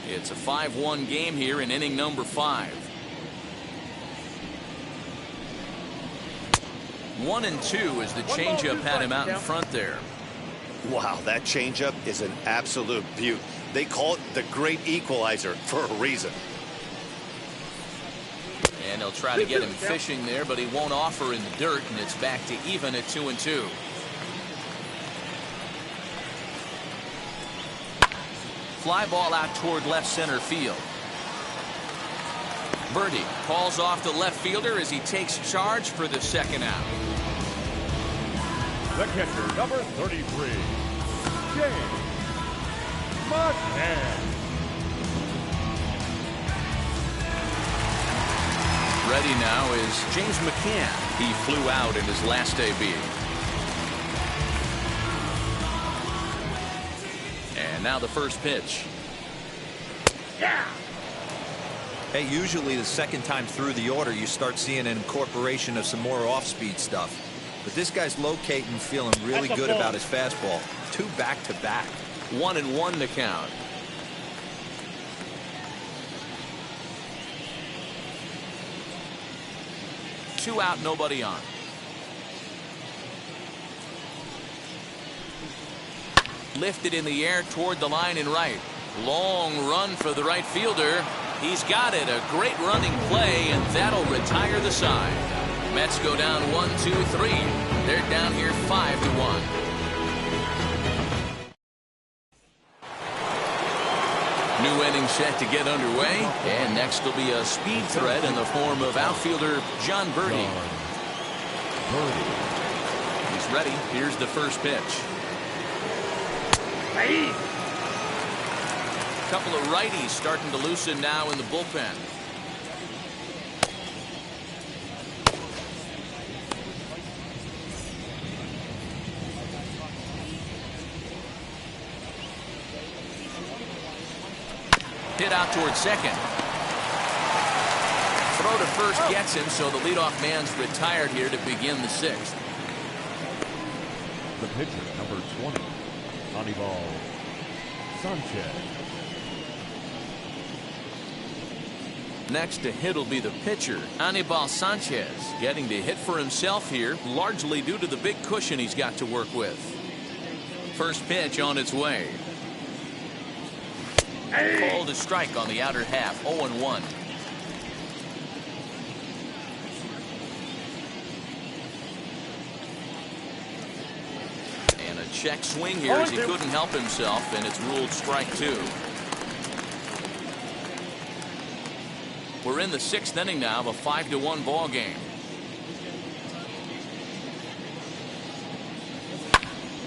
Speaker 1: It's a 5-1 game here in inning number 5. 1-2 as the changeup had him out in front there.
Speaker 2: Wow, that changeup is an absolute beaut. They call it the great equalizer for a reason.
Speaker 1: And he'll try to get him fishing there, but he won't offer in the dirt, and it's back to even at 2-2. fly ball out toward left center field. Birdie calls off the left fielder as he takes charge for the second out.
Speaker 3: The catcher, number 33, James McCann.
Speaker 1: Ready now is James McCann. He flew out in his last AB. And now the first pitch.
Speaker 5: Yeah.
Speaker 4: Hey, usually the second time through the order, you start seeing an incorporation of some more off-speed stuff. But this guy's locating, feeling really good about his fastball. 2 back-to-back.
Speaker 1: 1-1 to count. Two out, nobody on. Lifted in the air toward the line and right. Long run for the right fielder. He's got it. A great running play, and that'll retire the side. Mets go down 1-2-3. They're down here 5-1. New inning set to get underway, and next will be a speed threat in the form of outfielder John Birdie. He's ready. Here's the first pitch.
Speaker 5: Hey.
Speaker 1: Couple of righties starting to loosen now in the bullpen. Hit out towards second. Throw to first gets him, so the leadoff man's retired here to begin the sixth.
Speaker 3: The pitcher, number 20, Anibal Sanchez.
Speaker 1: Next to hit will be the pitcher, Anibal Sanchez, getting to hit for himself here, largely due to the big cushion he's got to work with. First pitch on its way. Called a strike on the outer half, 0-1. And a check swing here as he couldn't help himself, and it's ruled strike 2. We're in the 6th inning now of a 5-1 ball game.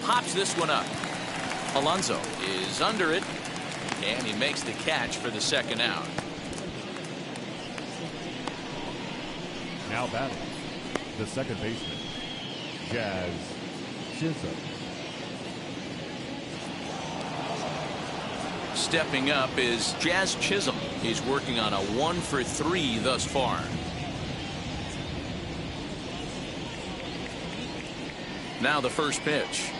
Speaker 1: Pops this one up. Alonso is under it, and he makes the catch for the second out.
Speaker 3: Now batting, the second baseman, Jazz Chisholm.
Speaker 1: Stepping up is Jazz Chisholm. He's working on a 1-for-3 thus far. Now the first pitch.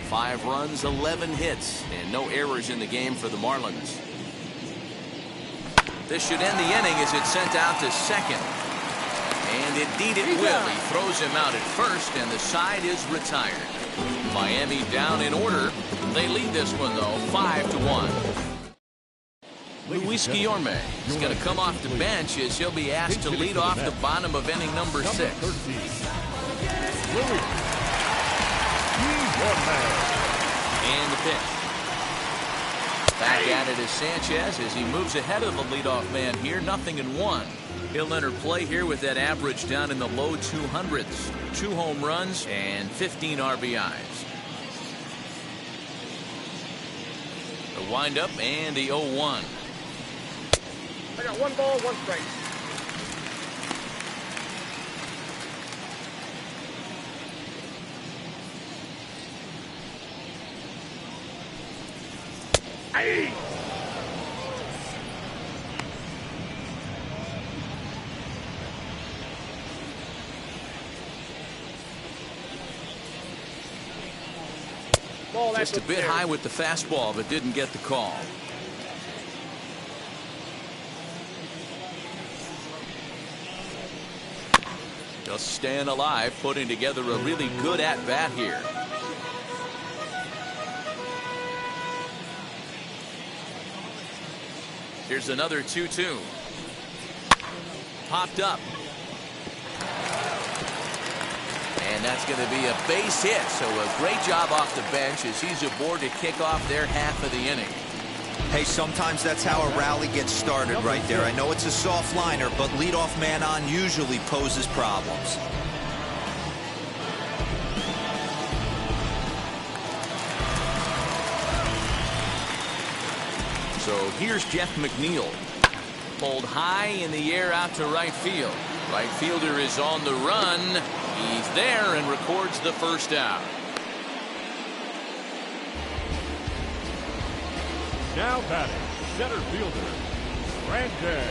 Speaker 1: Five runs, 11 hits, and no errors in the game for the Marlins. This should end the inning as it's sent out to second. And indeed it will. He throws him out at first, and the side is retired. Miami down in order. They lead this one, though, 5-1. Luis Guillorme is going to come off the bench as he'll be asked to lead off the bottom of inning number 6. And the pitch. Back at it is Sanchez as he moves ahead of the leadoff man here. 0-1. He'll enter play here with that average down in the low 200s. 2 home runs and 15 RBIs. The windup and the 0-1.
Speaker 5: I got 1 ball, 1 strike. Hey.
Speaker 1: Just a bit high with the fastball, but didn't get the call. Just staying alive, putting together a really good at-bat here. Here's another 2-2. Popped up. And that's going to be a base hit. So a great job off the bench as he's aboard to kick off their half of the inning.
Speaker 4: Hey, sometimes that's how a rally gets started right there. I know it's a soft liner, but leadoff man on usually poses problems.
Speaker 1: So here's Jeff McNeil. Pulled high in the air out to right field. Right fielder is on the run. He's there and records the first out.
Speaker 3: Now batting, center fielder, Brandon.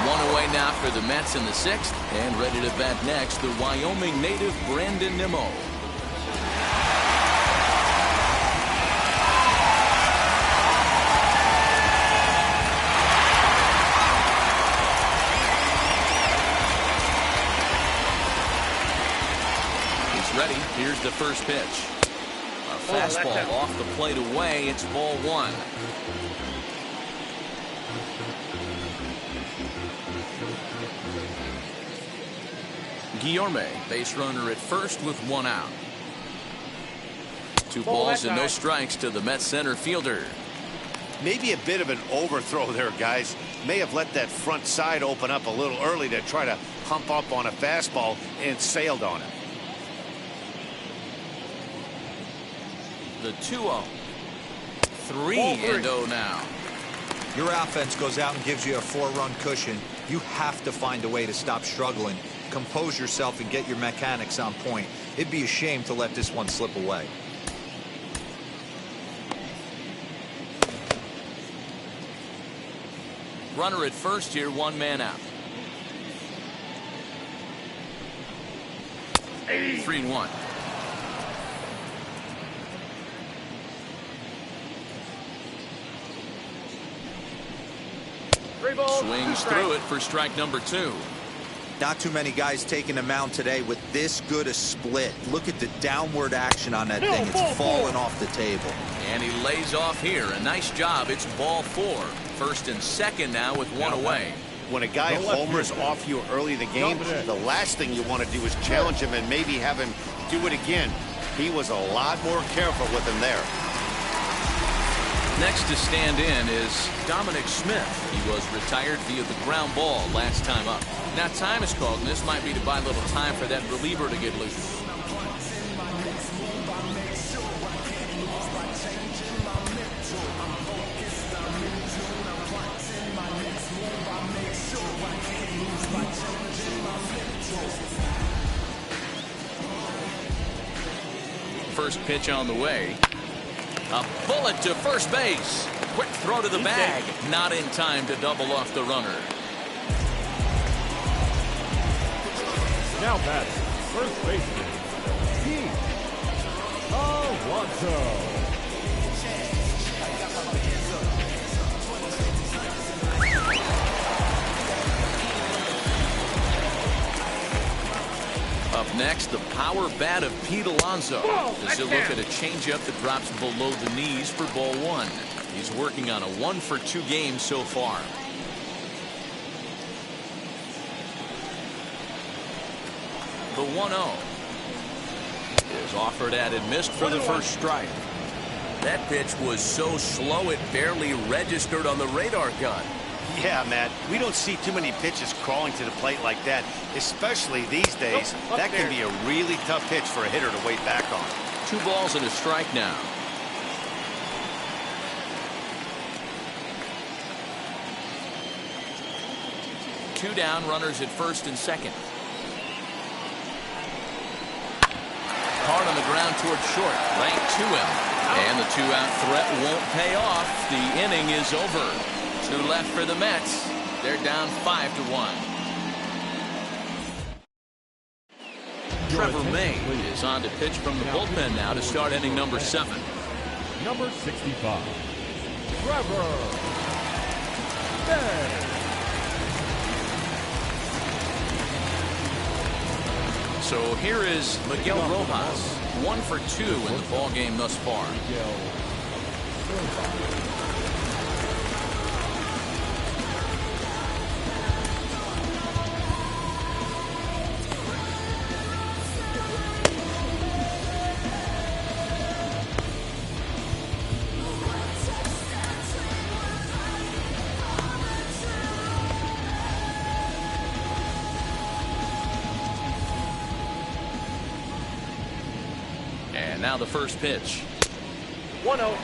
Speaker 1: One away now for the Mets in the sixth, and ready to bat next, the Wyoming native Brandon Nimmo. He's ready. Here's the first pitch. A fastball off the plate away. It's ball one. Guillorme, base runner at first with one out. Two balls and no strikes to the Mets center fielder.
Speaker 2: Maybe a bit of an overthrow there, guys. May have let that front side open up a little early to try to hump up on a fastball and sailed on it.
Speaker 1: The 2-0. 3-0 now.
Speaker 4: Your offense goes out and gives you a 4-run cushion. You have to find a way to stop struggling. Compose yourself and get your mechanics on point. It'd be a shame to let this one slip away.
Speaker 1: Runner at first here, one man out. 3-1. Swings through it for strike number 2.
Speaker 4: Not too many guys taking the mound today with this good a split. Look at the downward action on that thing. It's falling off the table.
Speaker 1: And he lays off here. A nice job. It's ball 4. First and second now with one away.
Speaker 2: When a guy homers off you early in the game, the last thing you want to do is challenge him and maybe have him do it again. He was a lot more careful with him there.
Speaker 1: Next to stand in is Dominic Smith. He was retired via the ground ball last time up. Now time is called, and this might be to buy a little time for that reliever to get loose. First pitch on the way. A bullet to first base. Quick throw to the bag. Not in time to double off the runner.
Speaker 3: Now batting, first baseman, Alonso.
Speaker 1: Up next, the power bat of Pete Alonso. As he'll look at a changeup that drops below the knees for ball 1. He's working on a 1-for-2 game so far. The 1-0 is offered at and missed for the first strike. That pitch was so slow it barely registered on the radar gun.
Speaker 2: Yeah, Matt, we don't see too many pitches crawling to the plate like that, especially these days. That can be a really tough pitch for a hitter to wait back on.
Speaker 1: 2 balls and a strike now. Two down, runners at first and second. Hard on the ground toward short, right to him. And the 2-out threat won't pay off. The inning is over. 2 left for the Mets. They're down 5-1. Trevor May is on to pitch from the bullpen now to start inning number 7.
Speaker 3: Number 65, Trevor May.
Speaker 1: So here is Miguel Rojas, 1 for 2 in the ball game thus far. Now the first pitch.
Speaker 5: 1-0.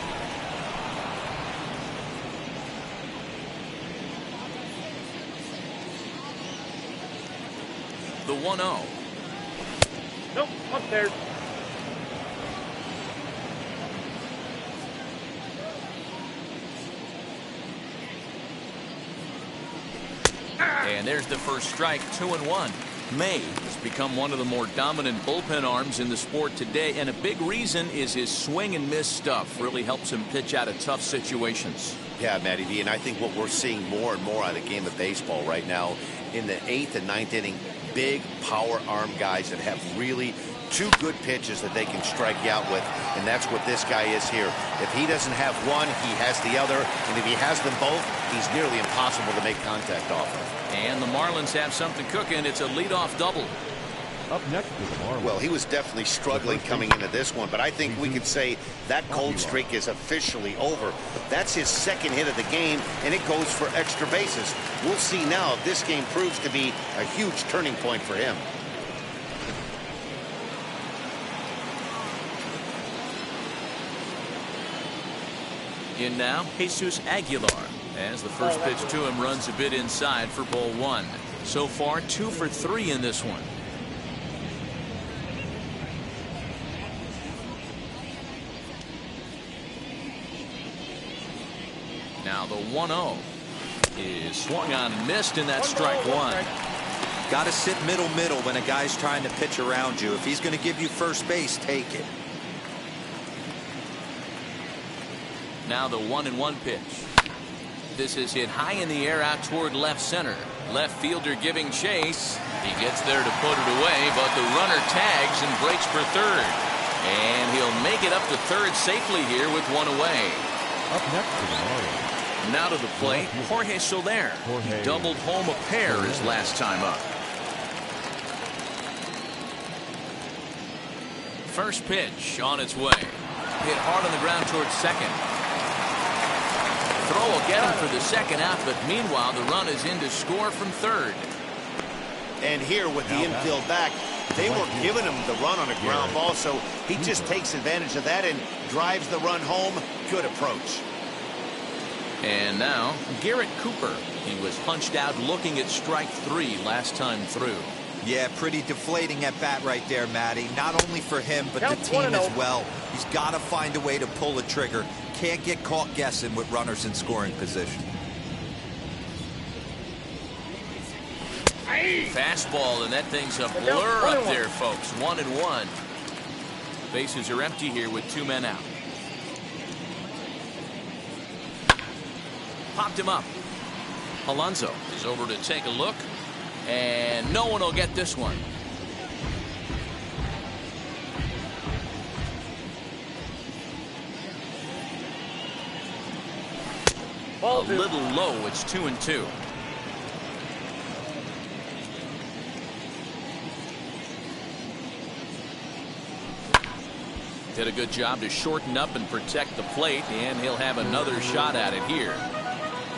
Speaker 1: The 1-0.
Speaker 5: Nope, upstairs.
Speaker 1: And there's the first strike, 2-1. May has become one of the more dominant bullpen arms in the sport today, and a big reason is his swing and miss stuff. Really helps him pitch out of tough situations.
Speaker 2: Yeah, Matty V, and I think what we're seeing more and more out of the game of baseball right now in the 8th and 9th inning, big power arm guys that have really two good pitches that they can strike you out with, and that's what this guy is here. If he doesn't have one, he has the other, and if he has them both, he's nearly impossible to make contact off of.
Speaker 1: And the Marlins have something cooking. It's a leadoff double.
Speaker 3: Up next is Marlins.
Speaker 2: Well, he was definitely struggling coming into this one, but I think we could say that cold streak is officially over. That's his second hit of the game, and it goes for extra bases. We'll see now if this game proves to be a huge turning point for him.
Speaker 1: In now, Jesus Aguilar, as the first pitch to him runs a bit inside for ball 1. So far, 2 for 3 in this one. Now the 1-0 is swung on and missed, and that's strike 1.
Speaker 4: Got to sit middle when a guy's trying to pitch around you. If he's going to give you first base, take it.
Speaker 1: Now the 1-1 pitch. This is hit high in the air out toward left center. Left fielder giving chase. He gets there to put it away, but the runner tags and breaks for third. And he'll make it up to third safely here with one away.
Speaker 3: Up next is Marlins.
Speaker 1: Now to the plate, Jorge Soler. He doubled home a pair his last time up. First pitch on its way. Hit hard on the ground towards second. Throw will get him for the second out, but meanwhile the run is in to score from third.
Speaker 2: And here with the infield back, they were giving him the run on a ground ball, so he just takes advantage of that and drives the run home. Good approach.
Speaker 1: And now Garrett Cooper. He was punched out looking at strike 3 last time through.
Speaker 4: Yeah, pretty deflating at bat right there, Matty. Not only for him, but the team as well. He's got to find a way to pull a trigger. Can't get caught guessing with runners in scoring position.
Speaker 1: Fastball, and that thing's a blur up there, folks. 1-1. Bases are empty here with 2 men out. Popped him up. Alonso is over to take a look, and no one will get this one. A little low. It's 2-2. Did a good job to shorten up and protect the plate, and he'll have another shot at it here.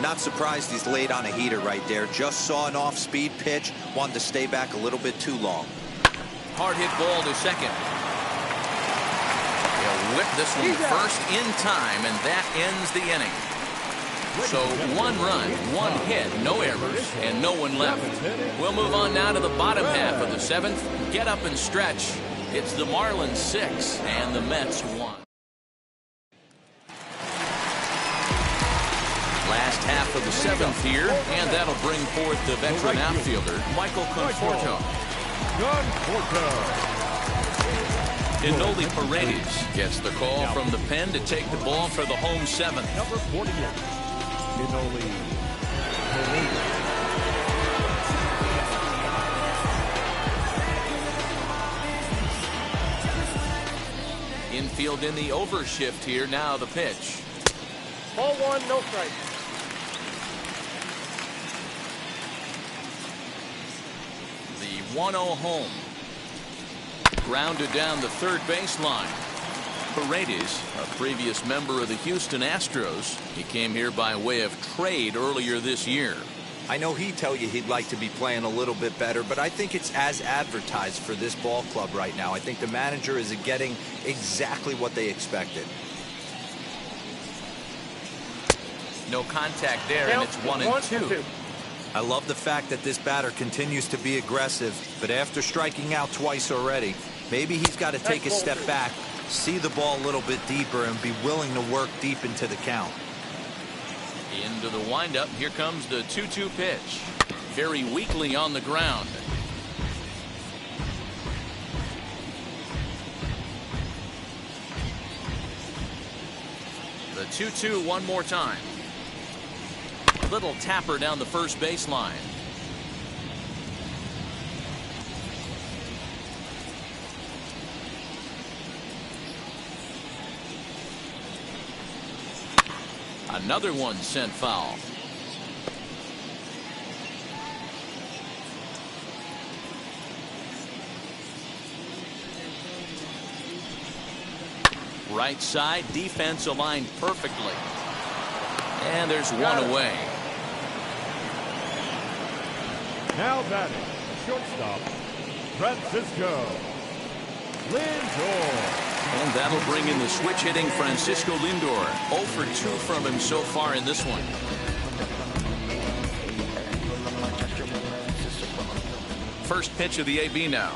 Speaker 4: Not surprised he's laid on a heater right there. Just saw an off-speed pitch. Wanted to stay back a little bit too long.
Speaker 1: Hard hit ball to second. He'll whip this one first in time, and that ends the inning. So 1 run, 1 hit, no errors, and no one left. We'll move on now to the bottom half of the 7th. Get up and stretch. It's the Marlins 6 and the Mets 1. Last half of the 7th here, and that'll bring forth the veteran outfielder, Michael Conforto. Inoli Paredes gets the call from the pen to take the ball for the home 7th.
Speaker 3: Number 48, Inoli Paredes.
Speaker 1: Infield in the overshift here. Now the pitch.
Speaker 5: Ball 1, no strike.
Speaker 1: The 1-0 home. Grounded down the third baseline. Paredes, a previous member of the Houston Astros. He came here by way of trade earlier this year.
Speaker 4: I know he'd tell you he'd like to be playing a little bit better, but I think it's as advertised for this ball club right now. I think the manager is getting exactly what they expected.
Speaker 1: No contact there, and it's 1-2.
Speaker 4: I love the fact that this batter continues to be aggressive, but after striking out twice already, maybe he's got to take a step back, see the ball a little bit deeper, and be willing to work deep into the count.
Speaker 1: Into the windup. Here comes the 2-2 pitch. Very weakly on the ground. The 2-2 one more time. Little tapper down the first baseline. Another one sent foul. Right side, defense aligned perfectly. And there's one away.
Speaker 3: Now batting, shortstop, Francisco Lindor.
Speaker 1: And that'll bring in the switch hitting Francisco Lindor. 0 for 2 from him so far in this one. First pitch of the AB now.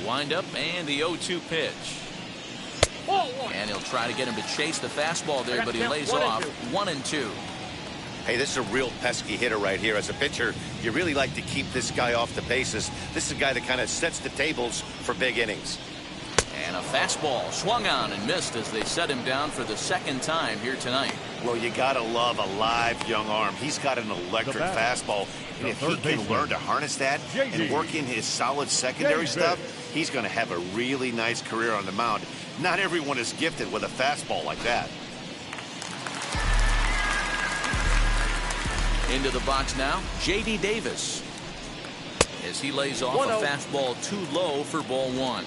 Speaker 1: Windup and the 0-2 pitch. And he'll try to get him to chase the fastball there, but he lays off. 1-2.
Speaker 2: Hey, this is a real pesky hitter right here. As a pitcher, you really like to keep this guy off the bases. This is a guy that kind of sets the tables for big innings.
Speaker 1: And a fastball swung on and missed as they set him down for the second time here tonight.
Speaker 2: Well, you gotta love a live young arm. He's got an electric fastball, and if he can learn to harness that and work in his solid secondary stuff, he's going to have a really nice career on the mound. Not everyone is gifted with a fastball like that.
Speaker 1: Into the box now, J.D. Davis. As he lays off a fastball too low for ball one.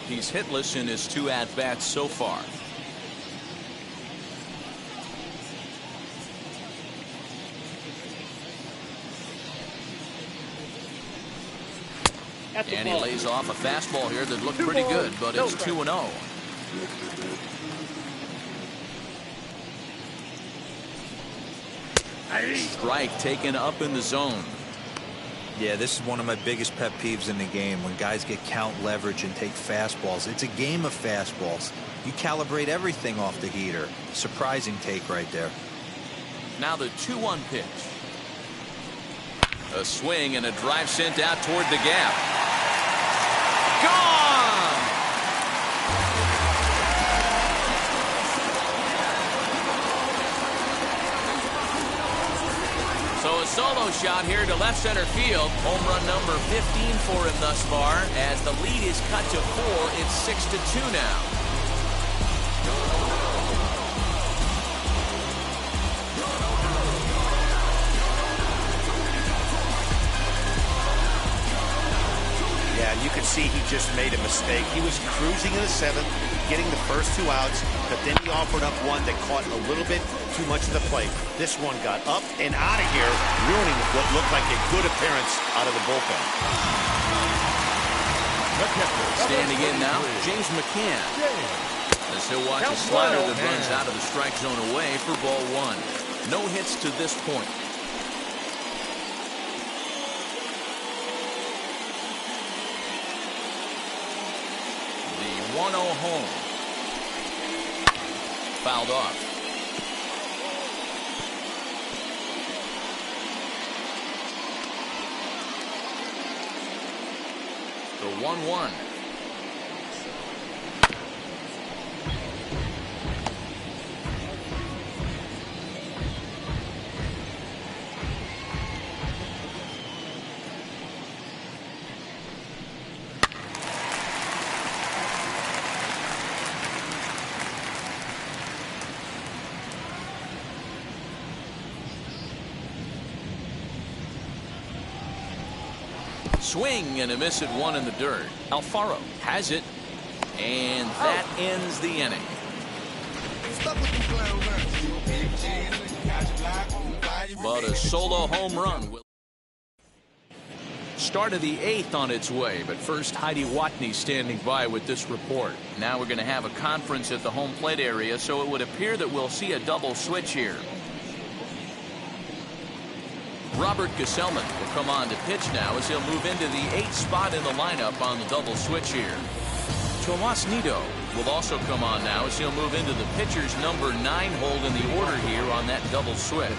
Speaker 1: He's hitless in his 2 at-bats so far. And he lays off a fastball here that looked pretty good, but it's 2-0. Strike taken up in the zone.
Speaker 4: Yeah, this is one of my biggest pet peeves in the game, when guys get count leverage and take fastballs. It's a game of fastballs. You calibrate everything off the heater. Surprising take right there.
Speaker 1: Now the 2-1 pitch. A swing and a drive sent out toward the gap. Gone! So a solo shot here to left center field. Home run number 15 for him thus far. As the lead is cut to 4, it's 6-2 now.
Speaker 2: Yeah, you could see he just made a mistake. He was cruising in the 7th, getting the first 2 outs, but then he offered up one that caught a little bit too much of the plate. This one got up and out of here, ruining what looked like a good appearance out of the bullpen.
Speaker 1: Standing in now, James McCann. As he'll watch a slider that runs out of the strike zone away for ball one. No hits to this point. The 1-0 home. Fouled off. The 1-1. Swing and a miss at one in the dirt. Alfaro has it, and that ends the inning. But a solo home run will start of the 8th on its way. But first, Heidi Watney standing by with this report. Now we're going to have a conference at the home plate area, so it would appear that we'll see a double switch here. Robert Gesellman will come on to pitch now as he'll move into the 8th spot in the lineup on the double switch here. Tomas Nido will also come on now as he'll move into the pitcher's number 9 hold in the order here on that double switch.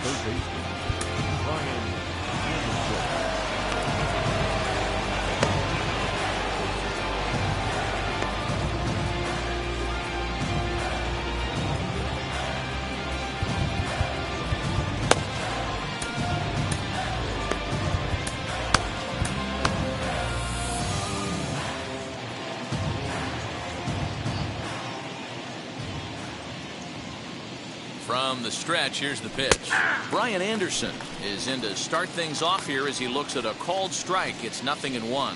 Speaker 1: From the stretch, here's the pitch. Brian Anderson is in to start things off here as he looks at a called strike. It's 0-1.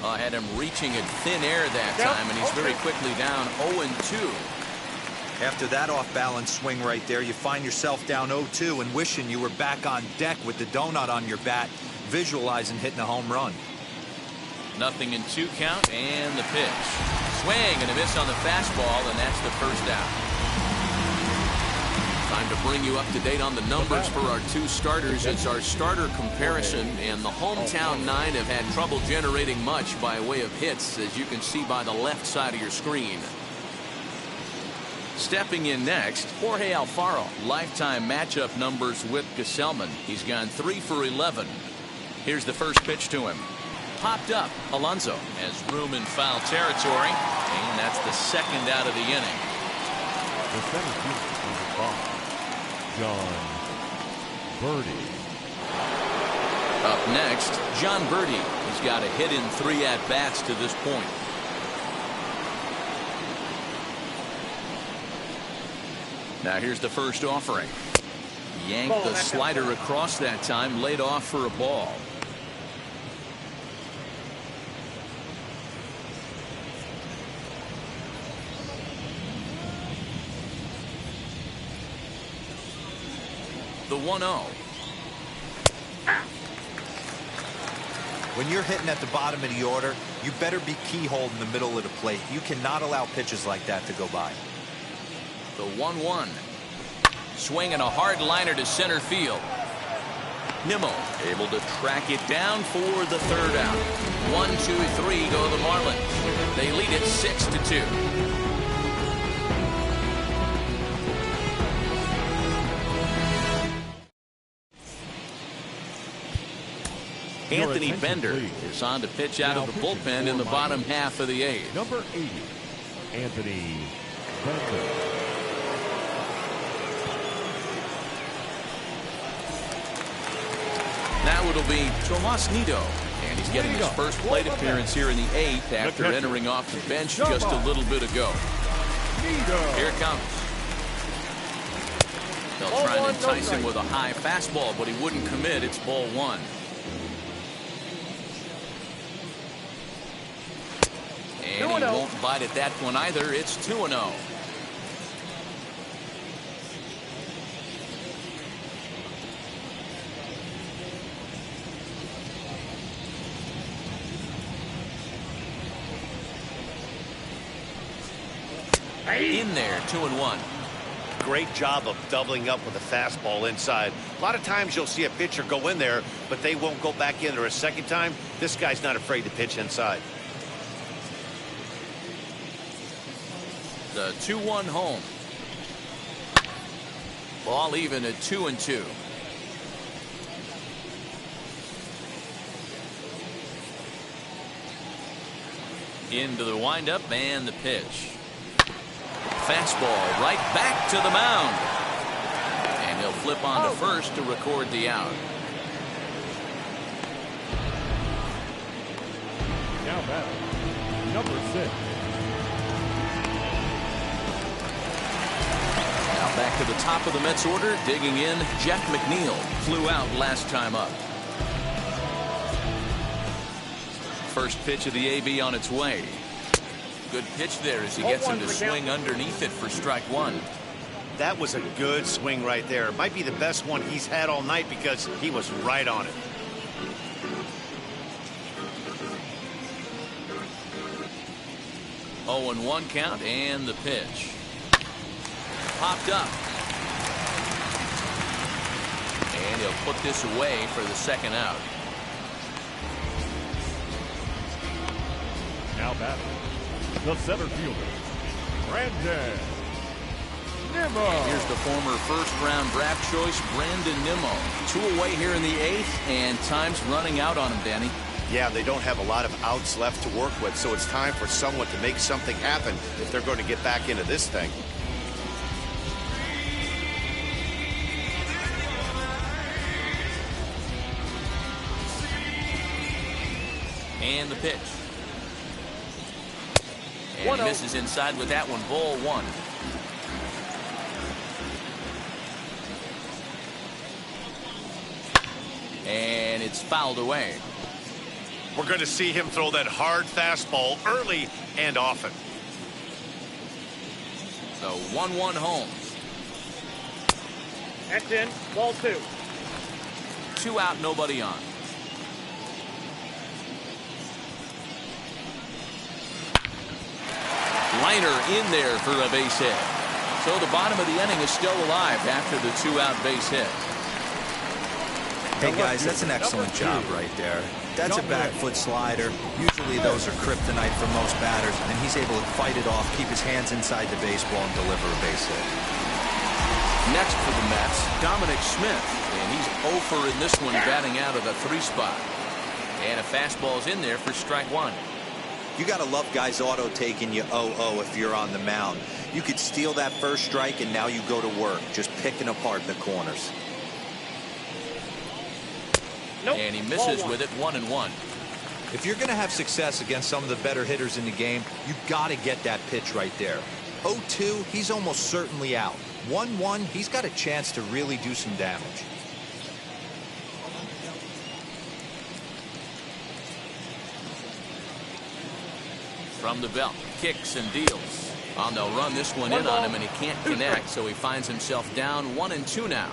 Speaker 1: I had him reaching at thin air that time, and he's very quickly down 0-2.
Speaker 4: After that off-balance swing right there, you find yourself down 0-2 and wishing you were back on deck with the donut on your bat, visualizing hitting a home run.
Speaker 1: 0-2 count, and the pitch. Swing and a miss on the fastball, and that's the first out. Time to bring you up to date on the numbers for our 2 starters. It's our starter comparison, and the hometown 9 have had trouble generating much by way of hits, as you can see by the left side of your screen. Stepping in next, Jorge Alfaro. Lifetime matchup numbers with Gesellman. He's gone 3 for 11. Here's the first pitch to him. Popped up. Alonso has room in foul territory, and that's the second out of the inning.
Speaker 3: The 17th is the ball. John Birdie.
Speaker 1: Up next, John Birdie. He's got a hit in 3 at-bats to this point. Now here's the first offering. Yanked the slider across that time, laid off for a ball. The 1-0.
Speaker 4: When you're hitting at the bottom of the order, you better be keyholed in the middle of the plate. You cannot allow pitches like that to go by.
Speaker 1: The 1-1. Swing and a hard liner to center field. Nimmo able to track it down for the third out. 1, 2, 3 go the Marlins. They lead it 6-2. Anthony Bender is on to pitch out of the bullpen in the bottom half of the 8th.
Speaker 3: Number 80, Anthony Bender.
Speaker 1: Now it'll be Tomas Nido, and he's getting his first plate appearance here in the 8th after entering off the bench just a little bit ago. Here it comes. They'll try and entice him with a high fastball, but he wouldn't commit. It's ball 1. And he won't bite at that one either. It's 2-0. In there, 2-1.
Speaker 2: Great job of doubling up with a fastball inside. A lot of times you'll see a pitcher go in there, but they won't go back in there a second time. This guy's not afraid to pitch inside.
Speaker 1: The 2-1 home. Ball even at 2-2. Into the windup and the pitch. Fastball right back to the mound. And he'll flip on to first to record the out.
Speaker 3: Now batting, number 6.
Speaker 1: Now back to the top of the Mets order, digging in, Jeff McNeil flew out last time up. First pitch of the AB on its way. Good pitch there as he gets him to swing underneath it for strike one.
Speaker 2: That was a good swing right there. It might be the best one he's had all night because he was right on it.
Speaker 1: Oh, and 1 count, and the pitch. Popped up. And he'll put this away for the second out.
Speaker 3: Now batting, the center fielder, Brandon Nimmo.
Speaker 1: Here's the former first-round draft choice, Brandon Nimmo. 2 away here in the 8th, and time's running out on him, Danny.
Speaker 2: Yeah, they don't have a lot of outs left to work with, so it's time for someone to make something happen if they're going to get back into this thing.
Speaker 1: And the pitch. And he misses inside with that one. Ball 1. And it's fouled away.
Speaker 2: We're going to see him throw that hard fastball early and often.
Speaker 1: So 1-1 home.
Speaker 5: That's in. Ball 2.
Speaker 1: 2 out, nobody on. Liner in there for a base hit. So the bottom of the inning is still alive after the 2-out base hit.
Speaker 4: Hey guys, that's an excellent job right there. That's a back foot slider. Usually those are kryptonite for most batters, and he's able to fight it off, keep his hands inside the baseball, and deliver a base hit.
Speaker 1: Next for the Mets, Dominic Smith, and he's 0 for in this one, batting out of the 3 spot. And a fastball's in there for strike 1.
Speaker 4: You got to love guys auto taking you 0-0 if you're on the mound. You could steal that first strike, and now you go to work, just picking apart the corners.
Speaker 5: Nope.
Speaker 1: And he misses with it, 1-1.
Speaker 4: If you're going to have success against some of the better hitters in the game, you've got to get that pitch right there. 0-2, he's almost certainly out. 1-1, he's got a chance to really do some damage.
Speaker 1: From the belt, kicks and deals. They'll run this one in on him, and he can't connect, so he finds himself down 1-2 now.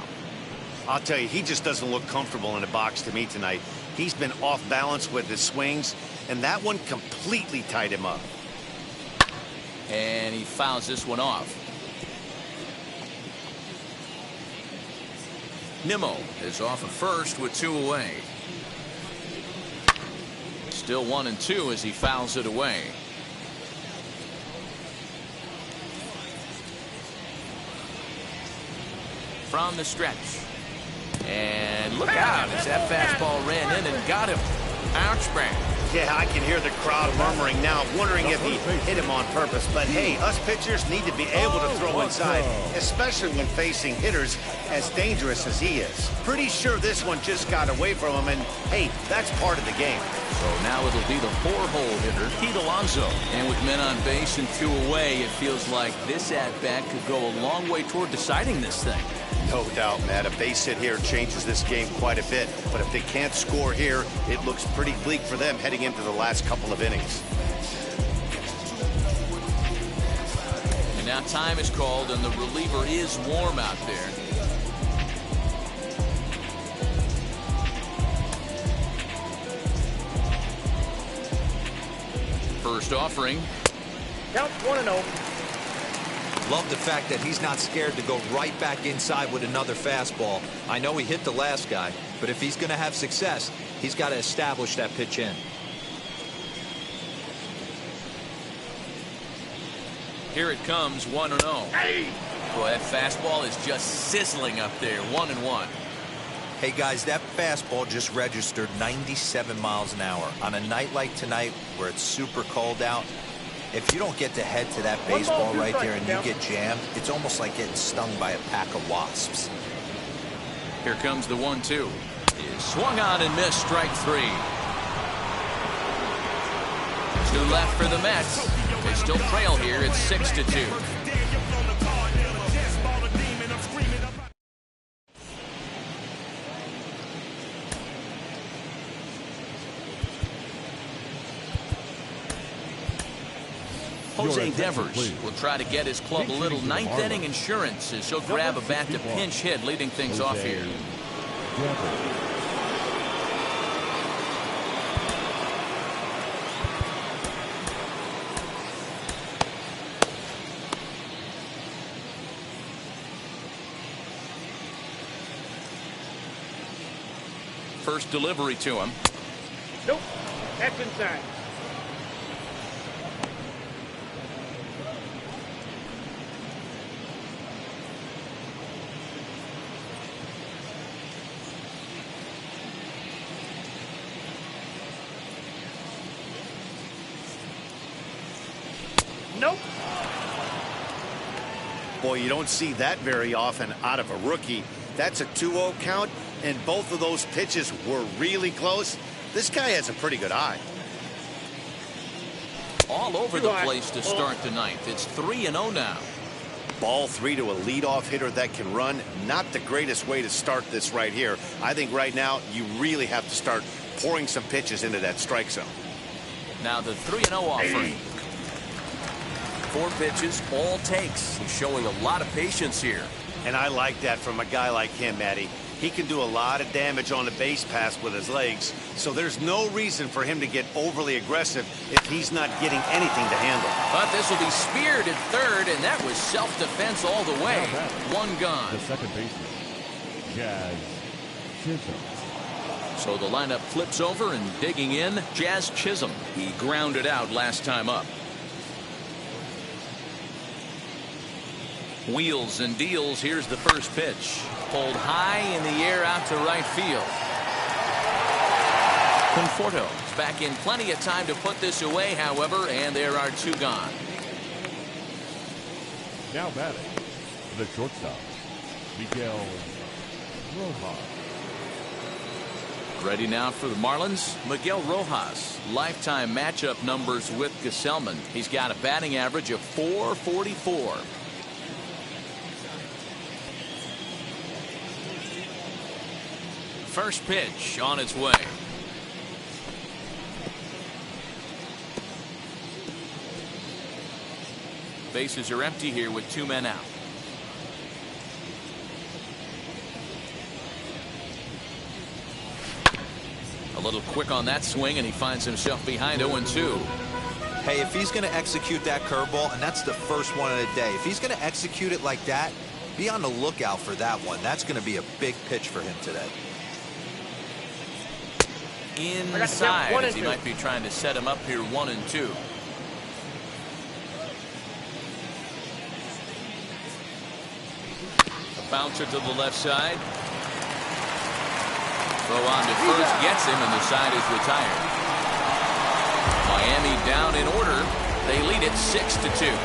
Speaker 2: I'll tell you, he just doesn't look comfortable in the box to me tonight. He's been off balance with his swings, and that one completely tied him up.
Speaker 1: And he fouls this one off. Nimmo is off of first with 2 away. Still 1-2 as he fouls it away. From the stretch. And look out as that fastball ran in and got him. Ouch, Brand.
Speaker 2: Yeah, I can hear the crowd murmuring now, wondering if he hit him on purpose. But hey, us pitchers need to be able to throw inside, especially when facing hitters as dangerous as he is. Pretty sure this one just got away from him, and hey, that's part of the game.
Speaker 1: So now it'll be the 4-hole hitter, Pete Alonso. And with men on base and 2 away, it feels like this at-bat could go a long way toward deciding this thing.
Speaker 2: No doubt, Matt. A base hit here changes this game quite a bit. But if they can't score here, it looks pretty bleak for them heading into the last couple of innings.
Speaker 1: And now time is called, and the reliever is warm out there. First offering.
Speaker 5: Count 1-0.
Speaker 4: Love the fact that he's not scared to go right back inside with another fastball. I know he hit the last guy, but if he's going to have success, he's got to establish that pitch in.
Speaker 1: Here it comes, 1-0. Hey! Boy, that fastball is just sizzling up there, 1-1.
Speaker 4: Hey guys, that fastball just registered 97 miles an hour. On a night like tonight where it's super cold out, if you don't get to head to that baseball right there and you get jammed, it's almost like getting stung by a pack of wasps.
Speaker 1: Here comes the 1-2. Swung on and missed, strike 3. Two left for the Mets. They still trail here. It's 6-2. Jose Devers will try to get his club a little ninth inning insurance as he'll grab a bat to pinch hit, leading things off here. First delivery to him.
Speaker 5: Nope. That's inside. Nope.
Speaker 2: Boy, you don't see that very often out of a rookie. That's a 2-0 count, and both of those pitches were really close. This guy has a pretty good eye.
Speaker 1: All over the place to start the ninth. It's 3-0 now.
Speaker 2: Ball 3 to a leadoff hitter that can run. Not the greatest way to start this right here. I think right now you really have to start pouring some pitches into that strike zone.
Speaker 1: Now the 3-0 offering. 4 pitches, all takes. He's showing a lot of patience here.
Speaker 2: And I like that from a guy like him, Matty. He can do a lot of damage on the base pass with his legs, so there's no reason for him to get overly aggressive if he's not getting anything to handle.
Speaker 1: But this will be speared at third, and that was self-defense all the way. One gone.
Speaker 3: The second baseman, Jazz Chisholm.
Speaker 1: So the lineup flips over, and digging in, Jazz Chisholm. He grounded out last time up. Wheels and deals. Here's the first pitch. Pulled high in the air out to right field. Conforto is back in plenty of time to put this away, however, and there are 2 gone.
Speaker 3: Now batting, the shortstop, Miguel Rojas.
Speaker 1: Ready now for the Marlins, Miguel Rojas. Lifetime matchup numbers with Gesellman. He's got a batting average of .444. First pitch on its way. Bases are empty here with 2 men out. A little quick on that swing, and he finds himself behind 0-2.
Speaker 4: Hey, if he's going to execute that curveball, and that's the first one of the day, if he's going to execute it like that, be on the lookout for that one. That's going to be a big pitch for him today.
Speaker 1: Inside, as he might be trying to set him up here 1-2. A bouncer to the left side. Throw on to first, gets him, and the side is retired. Miami down in order. They lead it 6-2.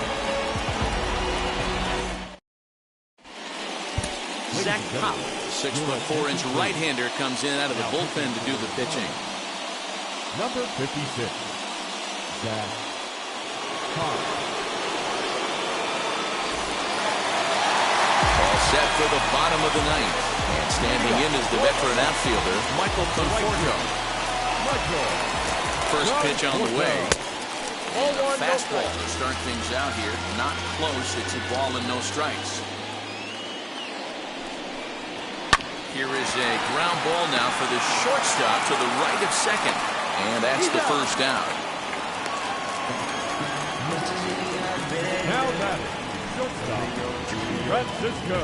Speaker 1: Zach Pop, 6'4" right-hander, comes in out of the bullpen to do the pitching.
Speaker 3: Number 56, Zach Pop.
Speaker 1: All set for the bottom of the ninth. And standing in is the veteran outfielder, Michael Conforto. First pitch on the way. Fastball to start things out here. Not close. It's a ball and no strikes. Here is a ground ball now for the shortstop to the right of second. And that's the first down.
Speaker 3: Now batting, shortstop, Francisco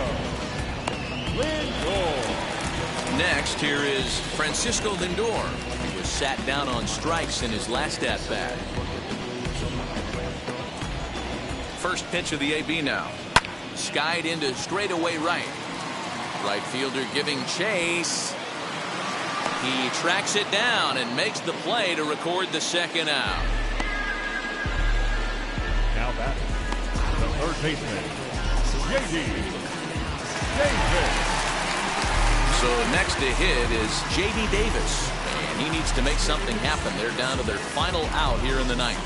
Speaker 3: Lindor.
Speaker 1: Next, here is Francisco Lindor. He was sat down on strikes in his last at-bat. First pitch of the AB now. Skied into straightaway right. Right fielder giving chase. He tracks it down and makes the play to record the second out.
Speaker 3: Now back, the third baseman, J.D. Davis.
Speaker 1: So next to hit is J.D. Davis. And he needs to make something happen. They're down to their final out here in the ninth.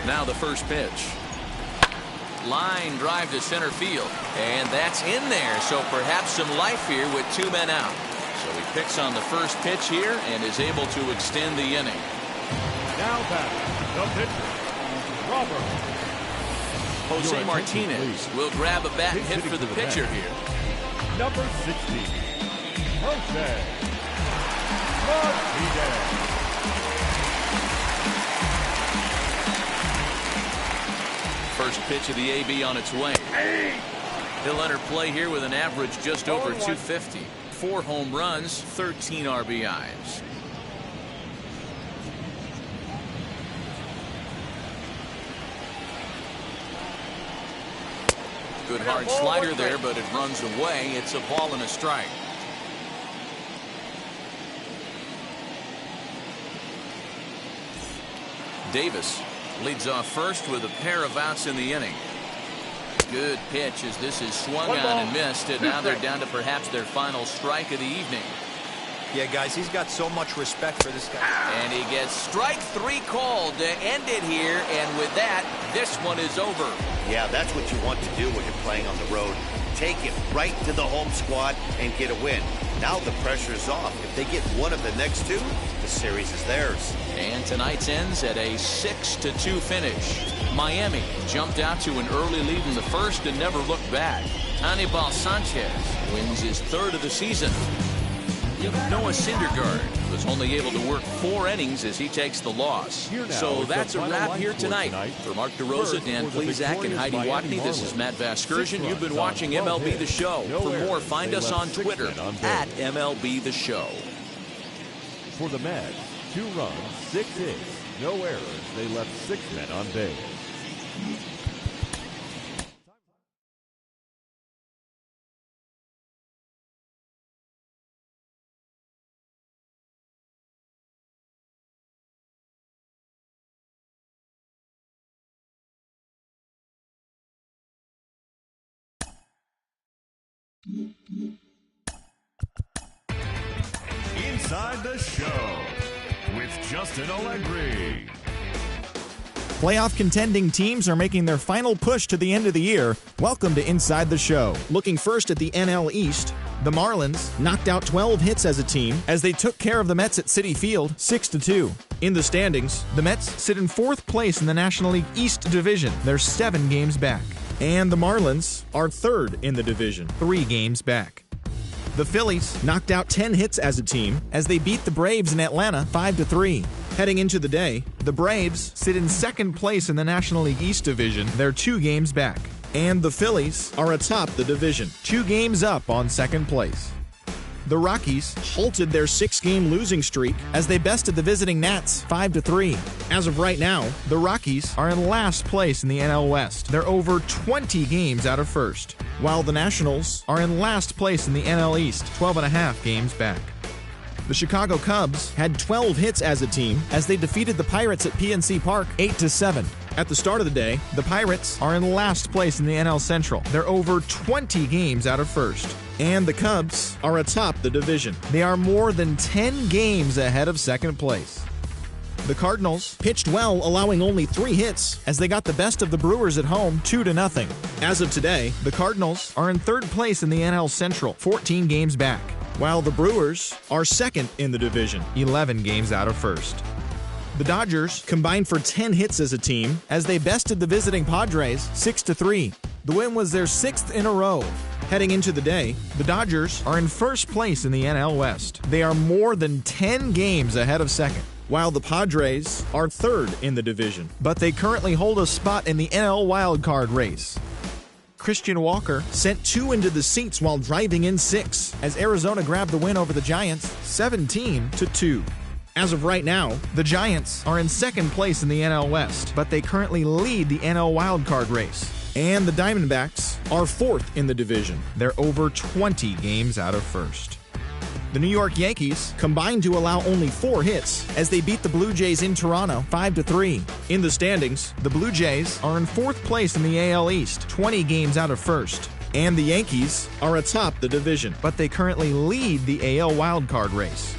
Speaker 1: Now the first pitch. Line drive to center field. And that's in there. So perhaps some life here with 2 men out. So he picks on the first pitch here and is able to extend the inning.
Speaker 3: Now batting, the pitcher, Robert.
Speaker 1: Jose Martinez will grab a bat and hit for the pitcher here.
Speaker 3: Number 60, Jose Martinez.
Speaker 1: First pitch of the AB on its way. He'll enter play here with an average just over 250. 4 home runs, 13 RBIs. Good hard slider there, but it runs away. It's a ball and a strike. Davis leads off first with a pair of outs in the inning. Good pitch as this is swung on and missed, and now they're down to perhaps their final strike of the evening.
Speaker 4: Yeah, guys, he's got so much respect for this guy.
Speaker 1: And he gets strike 3 called to end it here, and with that, this one is over.
Speaker 2: Yeah, that's what you want to do when you're playing on the road. Take it right to the home squad and get a win. Now the pressure is off. If they get one of the next 2, the series is theirs.
Speaker 1: And tonight's ends at a 6-2 finish. Miami jumped out to an early lead in the first and never looked back. Anibal Sanchez wins his 3rd of the season. Noah Syndergaard was only able to work 4 innings as he takes the loss. So that's a wrap here tonight. For Mark DeRosa, Dan Plesac, and Heidi Watney, this is Matt Vasgersian. You've been watching MLB The Show. For more, find us on Twitter at MLB The Show.
Speaker 3: For the Mets, 2 runs, 6 hits, no errors. They left 6 men on base. Inside the Show with Justin Allegri.
Speaker 6: Playoff contending teams are making their final push to the end of the year. Welcome to Inside the Show. Looking first at the NL East, the Marlins knocked out 12 hits as a team as they took care of the Mets at Citi Field 6-2. In the standings, the Mets sit in 4th place in the National League East Division. They're 7 games back. And the Marlins are 3rd in the division, 3 games back. The Phillies knocked out 10 hits as a team as they beat the Braves in Atlanta 5-3. Heading into the day, the Braves sit in 2nd place in the National League East Division. They're 2 games back. And the Phillies are atop the division, 2 games up on 2nd place. The Rockies halted their 6-game losing streak as they bested the visiting Nats 5-3. As of right now, the Rockies are in last place in the NL West. They're over 20 games out of first, while the Nationals are in last place in the NL East, 12.5 games back. The Chicago Cubs had 12 hits as a team as they defeated the Pirates at PNC Park 8-7. At the start of the day, the Pirates are in last place in the NL Central. They're over 20 games out of first. And the Cubs are atop the division. They are more than 10 games ahead of 2nd place. The Cardinals pitched well, allowing only 3 hits as they got the best of the Brewers at home 2-0. As of today, the Cardinals are in 3rd place in the NL Central, 14 games back, while the Brewers are 2nd in the division, 11 games out of first. The Dodgers combined for 10 hits as a team as they bested the visiting Padres 6-3. The win was their 6th in a row. Heading into the day, the Dodgers are in 1st place in the NL West. They are more than 10 games ahead of 2nd, while the Padres are 3rd in the division, but they currently hold a spot in the NL wildcard race. Christian Walker sent 2 into the seats while driving in 6 as Arizona grabbed the win over the Giants 17-2. As of right now, the Giants are in 2nd place in the NL West, but they currently lead the NL wildcard race. And the Diamondbacks are 4th in the division. They're over 20 games out of first. The New York Yankees combined to allow only 4 hits as they beat the Blue Jays in Toronto 5-3. In the standings, the Blue Jays are in 4th place in the AL East, 20 games out of first. And the Yankees are atop the division, but they currently lead the AL wildcard race.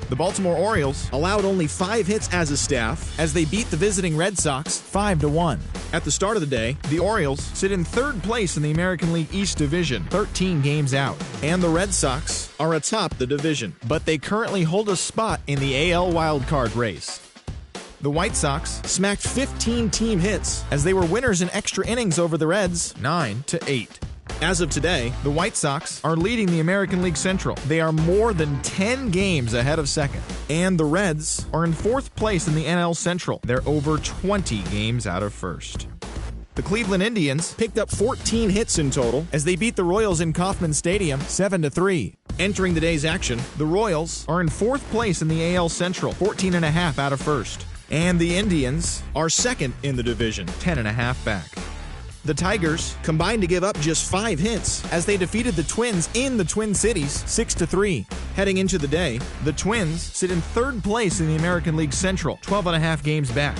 Speaker 6: The Baltimore Orioles allowed only 5 hits as a staff as they beat the visiting Red Sox 5-1. At the start of the day, the Orioles sit in 3rd place in the American League East Division, 13 games out, and the Red Sox are atop the division, but they currently hold a spot in the AL wildcard race. The White Sox smacked 15 team hits as they were winners in extra innings over the Reds, 9-8. As of today, the White Sox are leading the American League Central. They are more than 10 games ahead of second. And the Reds are in 4th place in the NL Central. They're over 20 games out of first. The Cleveland Indians picked up 14 hits in total as they beat the Royals in Kauffman Stadium 7-3. Entering the day's action, the Royals are in 4th place in the AL Central, 14.5 out of first. And the Indians are second in the division, 10.5 back. The Tigers combined to give up just 5 hits as they defeated the Twins in the Twin Cities 6-3. Heading into the day, the Twins sit in 3rd place in the American League Central, 12.5 games back,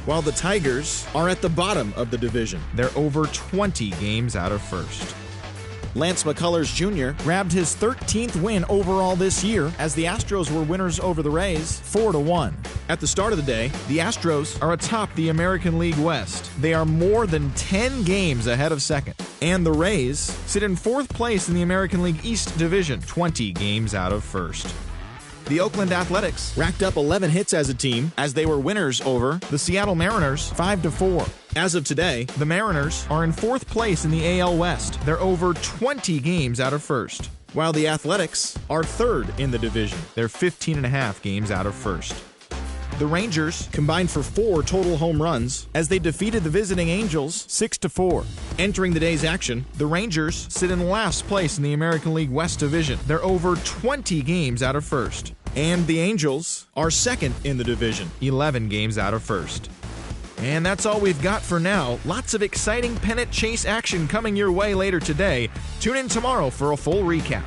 Speaker 6: while the Tigers are at the bottom of the division. They're over 20 games out of first. Lance McCullers Jr. grabbed his 13th win overall this year as the Astros were winners over the Rays 4-1. At the start of the day, the Astros are atop the American League West. They are more than 10 games ahead of second. And the Rays sit in 4th place in the American League East Division, 20 games out of first. The Oakland Athletics racked up 11 hits as a team as they were winners over the Seattle Mariners 5-4. As of today, the Mariners are in 4th place in the AL West. They're over 20 games out of first, while the Athletics are 3rd in the division. They're 15.5 games out of first. The Rangers combined for 4 total home runs as they defeated the visiting Angels 6-4. Entering the day's action, the Rangers sit in last place in the American League West Division. They're over 20 games out of first. And the Angels are second in the division, 11 games out of first. And that's all we've got for now. Lots of exciting pennant chase action coming your way later today. Tune in tomorrow for a full recap.